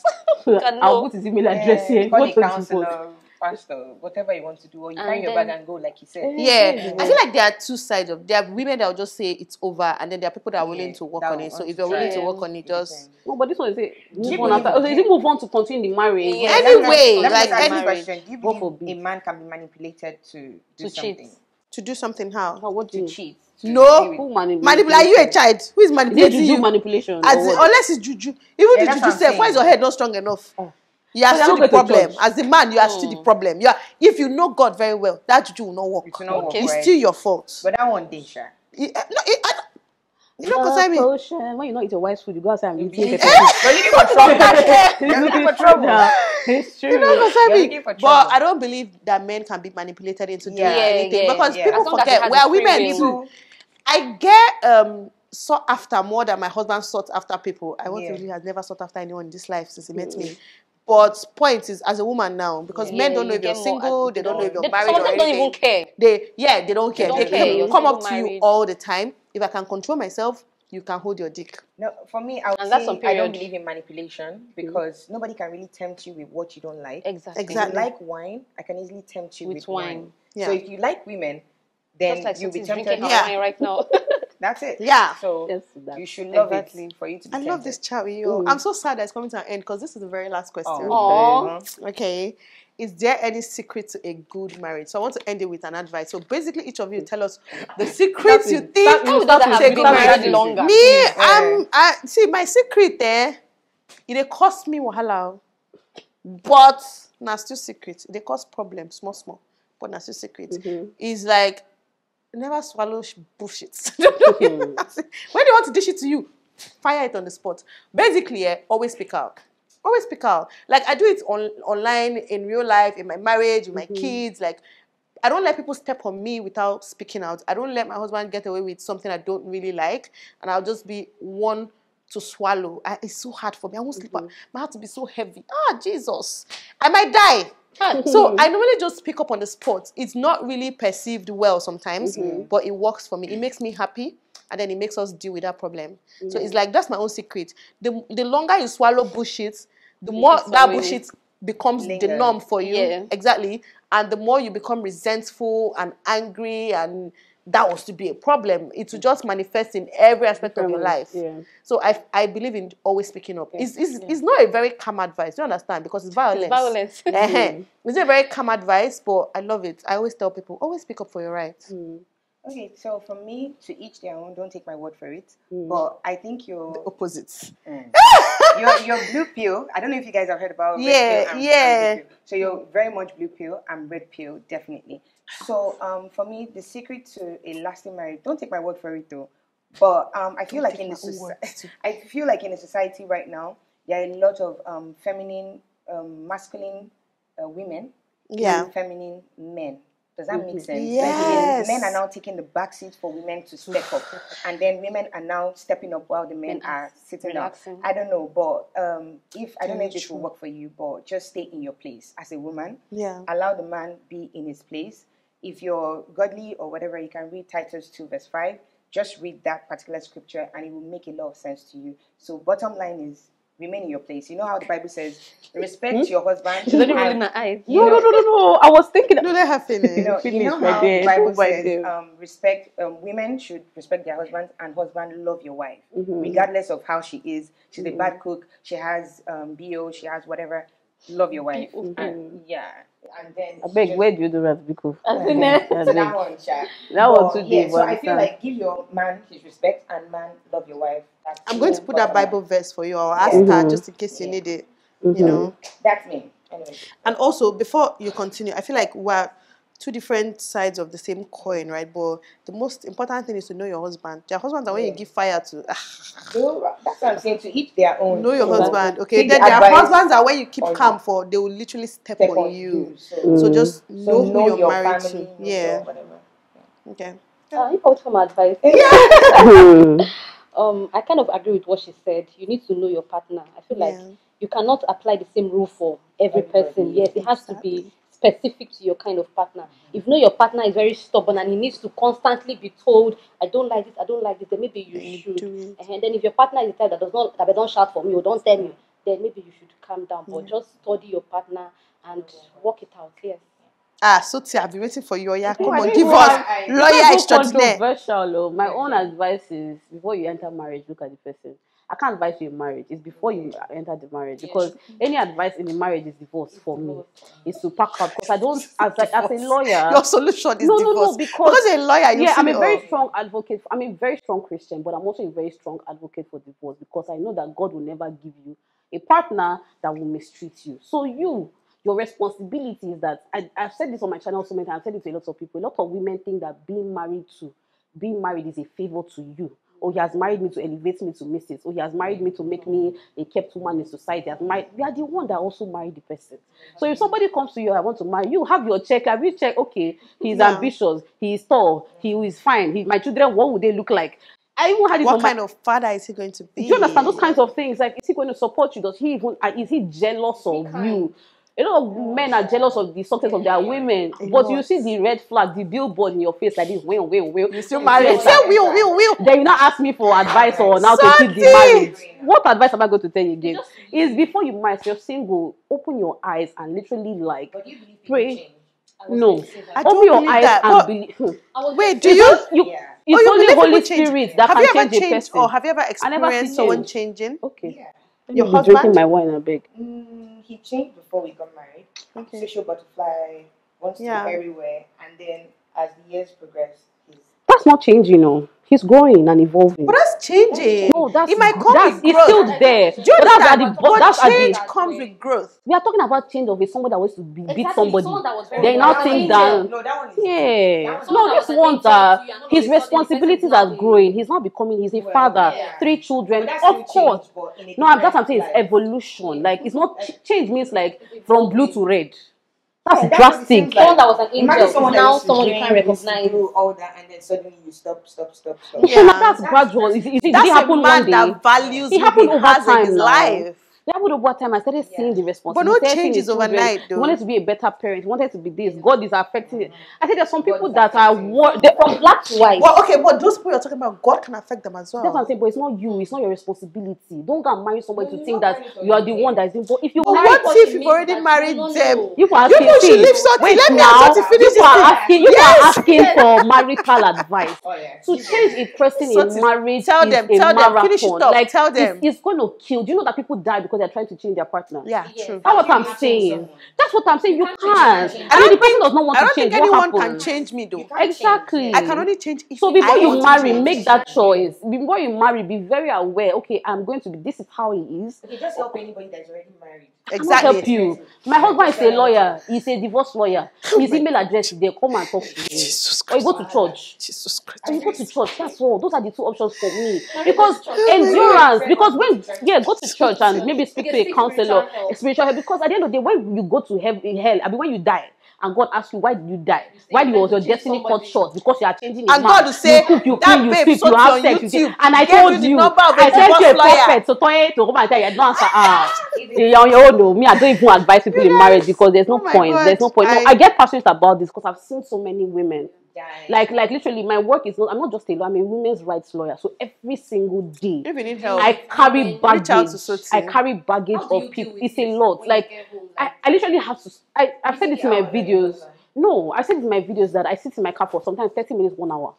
we can I'll know. put his email address here. Call Go a to divorce. counselor. faster, whatever you want to do, or you And carry your then- bag and go, like you said. Yeah, I feel like there are two sides of. There are women that will just say it's over, and then there are people that are willing Yeah, to work that on will it. So want if to you're willing try. to Yeah. work on it, just No, but this one is it. Move you on believe- after. Is it move on to continue the marriage? Yeah. Anyway, let me like just ask you a any question. Do you God believe forbid. a man can be manipulated to do To cheat. something? to do something. How? How, what do To you cheat? To No. be with- Who Manipulate? Are you a child? Who is Is it manipulating juju you? manipulation As or in, what? unless it's juju. Even Yeah, the that's juju what I'm self, why is your saying. head not strong enough? Oh. You are So they're still not the going to problem. church. As a man, you are still the problem. You are. If you know God very well, that juju will not work. It will not work, Okay. It's right? still your fault. But that one day, sure. You know, concern me. Potion. When you not eat your wife's food, you go outside and be eating But pepper soup. you're looking for trouble. You're looking for trouble. Yeah, it's true. You know, concern You're me. looking for But trouble. I don't believe that men can be manipulated into doing Yeah. anything Yeah. because Yeah. people As long as he forget has we are the free women will. too. I get sought after more than my husband sought after people. I want to Yeah. really has never sought after anyone in this life since he met me. But point is, as a woman now, because men don't know you if you're get more single, they don't know if you're married some of or them don't anything. even care. They don't care. don't They care. can You're come single, up to you married. all the time. If I can control myself, you can hold your dick. No, for me, I would And that's say on I don't period. believe in manipulation because nobody can really tempt you with what you don't like. Exactly. If Exactly. you like wine, I can easily tempt you With with wine. wine. Yeah. So if you like women, then Just like you'll be Sophie's tempted. drinking her Yeah. wine right now. That's it. Yeah. So Yes, that's you should love exactly. it for you to be I tempted. love this chat with you. I'm so sad that it's coming to an end because this is the very last question. Aw. Okay. Is there any secret to a good marriage? So I want to end it with an advice. So basically, each of you tell us the secrets you think How to does that have a been good married marriage. longer? Me, I see my secret there. It cost me wahala, but na still secret. It cost problems, small, but na still secret. It's like never swallow bullshit. When they want to dish it to you, fire it on the spot. Basically, always speak out. Always speak out. Like I do it online, in real life, in my marriage, with my kids. Like I don't let people step on me without speaking out. I don't let my husband get away with something I don't really like, and I'll just be one to swallow. It's so hard for me. I won't sleep. My heart will be so heavy. Jesus, I might die. So I normally just pick up on the spot. It's not really perceived well sometimes, but it works for me. It makes me happy, and then it makes us deal with that problem. So it's like that's my own secret. The longer you swallow bullshit, the more that swallowing bullshit becomes the Lingers. norm for you. Yeah. Exactly. And the more you become resentful and angry, and that was to be a problem, it will just manifest in every aspect of your life. Yeah. So I believe in always speaking up. It's not a very calm advice. Do you understand? Because it's violence. It's violence. It's not a very calm advice, but I love it. I always tell people, always speak up for your rights. Okay, so for me, to each their own. Don't take my word for it. But I think you're Opposites. your blue pill. I don't know if you guys have heard about Yeah, red pill and yeah. blue pill. So you're very much blue pill. I'm red pill, definitely. So for me, the secret to a lasting marriage. Don't take my word for it though. But I feel like in the I feel like in the society right now, there are a lot of feminine, masculine women Yeah. and feminine men. Does that make sense? Yes. Like men are now taking the backseat for women to step up, and then women are now stepping up while the men are sitting relaxing. down. I don't know, but if I don't know Very if this will true. work for you, but just stay in your place as a woman. Yeah. Allow the man be in his place. If you're godly or whatever, you can read Titus 2 verse 5. Just read that particular scripture, and it will make a lot of sense to you. So bottom line is remain in your place. You know how the Bible says, respect your husband. She's already and- rolling her eyes. No. I was thinking. No, let her finish. you know my how dear. the Bible Oh, my says dear. respect women should respect their husbands, and husband love your wife regardless of how she is. She's a bad cook, she has BO, she has whatever. Love your wife. And, yeah. And then I beg, just- where do you do that, Biko? so that one, Sha. That one But, too yeah, deep, so but I feel understand. like give your man his respect, and man love your wife. That's I'm going to put that bottom line. Bible verse for you. I'll ask her just in case you need it. You know. That's me. Anyway. And also, before you continue, I feel like we're two different sides of the same coin, right? But the most important thing is to know your husband. Your husband are when you give fire to. So that's what I'm saying. To each their own. Know your So husband, okay? take Then the their advice husbands are when you keep on- calm for, they will literally step step on you. So, So just so know who know you're your married family, to. know Yeah. your whatever. Okay. If I would from advice, I kind of agree with what she said. You need to know your partner. I feel like Yeah. you cannot apply the same rule for every person. Yes, it has to be specific to your kind of partner. If you know your partner is very stubborn and he needs to constantly be told, I don't like this, then maybe you should. do it. And then if your partner is the type that don't shout for me or don't tell me, then maybe you should calm down. But just study your partner and work it out. Yes. Ah, so I've been waiting for you. Yeah, No, come I on, don't give even us have- lawyer it's not so extraordinaire. controversial. Oh. My own advice is before you enter marriage, look at the person. I can't advise you in marriage. It's before you enter the marriage, because any advice in the marriage is divorce for me. It's to pack out, because I don't, as a lawyer. Your solution is divorce. No, because you're a lawyer, you I'm see a it very all. strong advocate. I'm a very strong Christian, but I'm also a very strong advocate for divorce, because I know that God will never give you a partner that will mistreat you. So your responsibility is that I've said this on my channel so many times. I've said it to a lot of people. A lot of women think that being married is a favor to you. Oh, he has married me to elevate me to Mrs. Oh, he has married me to make me a kept woman in society. You are the one that also married the person. So if somebody comes to you, I want to marry you, have your check. Have you checked? Okay, he's ambitious, he is tall, he is fine. My children, what would they look like? I even had it What on kind of father is he going to be? Do you understand those kinds of things? Like, is he going to support you? Does he even? Is he jealous of you? A lot of men are jealous of the success of their women, but you see the red flag, the billboard in your face like this. Will. You still married? Say will. Then you now ask me for advice on how to keep the marriage. What advice am I going to tell you again? Is before you marry, if you're single, open your eyes and literally like pray. No, I don't open your believe eyes that. and But believe. wait, do you? It's you only believe Holy people change? Spirit that Have can you ever change a changed, person. or have you ever I never see experienced someone change. changing? Okay. Your You're drinking husband? my wine, I beg. He changed before we got married. Social butterfly, wants to be everywhere, and then as the years progress, That's not changing, no. He's growing and evolving. But that's changing. No, it might come with it's growth. still there. Do you But that's at understand? the But that's at change the. comes with growth. We are talking about change of someone that wants to beat Exactly, somebody. someone that was very They now think that no, that one is yeah. Someone No, that these was an ones angel are to you, and all of his a sudden the person is responsibilities now are the- growing. He's not becoming. He's a father, yeah. 3 children. But that's Of still course. change, but in a No, that's what I'm different saying. It's light. evolution. Like it's not change means like from blue to red. That's Yeah, drastic. Someone that was an Imagine angel is someone that now used to someone you drink, can't used to recognize. do all that, and then suddenly you stop. Yeah, Yeah. that's gradual. Did it That's a happen one man day? that values It what happened he over has in time his now. life. It happened over time. I started seeing the But responsibility. no I started seeing changes the children. overnight, He though. wanted to be a better parent. He wanted to be this. God is affecting it. I think there's some people that are from black to white. Well, okay, but those people you're talking about, God can affect them as well. That's what I'm saying, but it's not you. It's not your responsibility. Don't go and marry somebody to think that you are the one that is involved. If you But marry, what if you've already married them? you are You asking. people should See, leave something. wait Let me now. ask you to finish You this are thing. asking. You are asking for marital advice. To change a person So in marriage tell is them, a marathon. finish it up. Like Tell them. it's going to kill. Do you know that people die because they're trying to change their partner? Yeah, true. That's what I'm saying. That's what I'm saying. You can't. I And don't if the person think does not want I to don't change, think what anyone can happens? change me though. Exactly. I can only change if So before I you want to marry, change. make that choice. Before you marry, be very aware. Okay, I'm going to be. This is how he is. Okay, just help anybody that's already married. I cannot help Exactly. you. My husband is a lawyer. He's a divorce lawyer. His email address is there. Come and talk to him. Jesus Or you Christ. go to church. Jesus Christ. Or you go to church. That's all. Those are the two options for me. Because endurance. Because when go to church and maybe speak to a counselor, a spiritual help. Because at the end of the day, when you go to hell, I mean, when you die, and God asks you why did you die? Why was your destiny cut short? Because you are changing a And man. God will say, you cook, you that clean, you babe sweep, sought you you have on sex. YouTube, And I gave told you the you, number of a I sent you a divorce lawyer. prophet to come and tell you, no answer. You're on your own. No. Me, I don't even advise people in marriage because there's no Oh my point. God. There's no point. No, I get passionate about this because I've seen so many women. Like literally, my work is not. I'm not just a lawyer. I'm a women's rights lawyer. So every single day, If you need help, I carry reach out to baggage. Soti. I carry baggage of people. It's a lot. Like I literally have to. I've said it in my videos. No, I said it in my videos that I sit in my car for sometimes 30 minutes, 1 hour,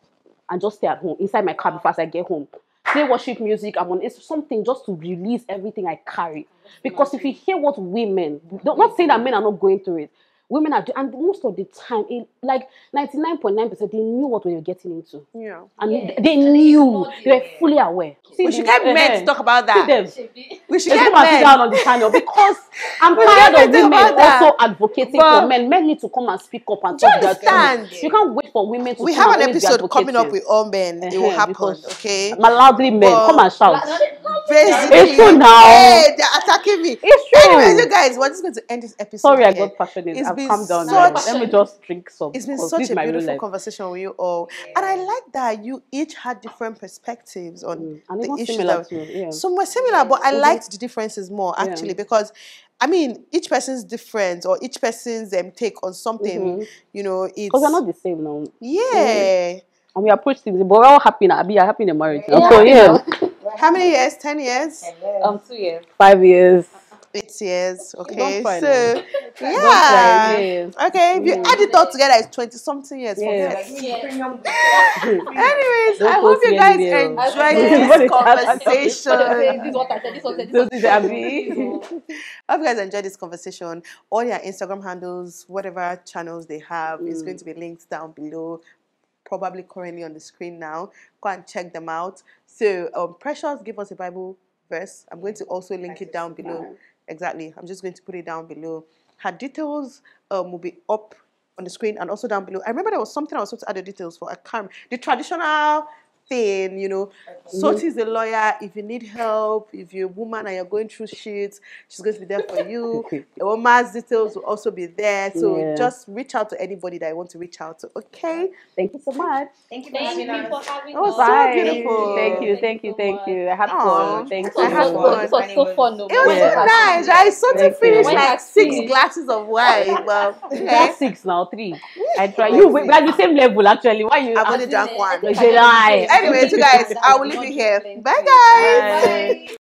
and just stay at home inside my car before I get home. Play worship music. It's something just to release everything I carry. Because if you hear what women, not saying that men are not going through it. Women are, and most of the time, like 99.9%, they knew what we were getting into. Yeah. And they knew, they were fully aware. We should get men to talk about that. See them. We should Let's get come and sit men. down on the channel because I'm We tired get of men to women about that. also advocating But- for men. Men need to come and speak up and Do you talk their understand? truth. You can't wait for women to We come have and an always be episode coming up advocating. with all men. It will happen, Because okay? my loudly men, But- come and shout. Basically, It's true now. Hey, they're attacking me. It's true. Anyways, you guys, we're just going to end this episode. Sorry, I here. got passionate. It's I've been calmed down. such- Let me just drink some. It's been because such this a is my real beautiful life. conversation with you all, and I like that you each had different perspectives on And the even issues. similar That, too. Yeah. some were similar, but I liked the differences more actually because, I mean, each person's different or each person's take on something, you know, it's Because we're not the same now. yeah. And we approach things, but we're all happy now. We are happy in the marriage now. Yeah. So yeah, How many years? 10 years? 2 years. 5 years. 8 years. Okay, Don't try so now. Don't try, yeah. yes. Okay, if you add it all together, it's 20 something years. Yes. Forget. Like premium. Anyways, I Don't hope quote you me guys anywhere. I enjoyed think this Before they start conversation. what they say, this is what I said, this is what I said, this is Don't what do I that, said. Abi. I hope you guys enjoyed this conversation. All your Instagram handles, whatever channels they have, is going to be linked down below, probably currently on the screen now. Go and check them out. So, Precious, give us a Bible verse. I'm going to also link it down below. Alright. Exactly. I'm just going to put it down below. Her details will be up on the screen and also down below. I remember there was something I was supposed to add the details for. I can't. The traditional thing, Soti is a lawyer. If you need help, if you're a woman and you're going through shit, she's going to be there for you. A woman's details will also be there. So Yeah. just reach out to anybody that you want to reach out to. Okay. Thank you so much. Thank you Thank you for having That was us. so Bye. beautiful. Thank you. Thank Thank you you. so Thank much. you. I had Aw, fun. Thank This was I had so you. fun. fun. This was so fun. No, It was so Yeah. nice. I sort Thank of finished you. like 6 glasses of wine. Well, okay. That's 6 now, 3. I try. You, we're at the same level, actually. Why you? I've only drank one. It's a lie. Anyways, you guys, I will leave you here. Bye, guys. Bye.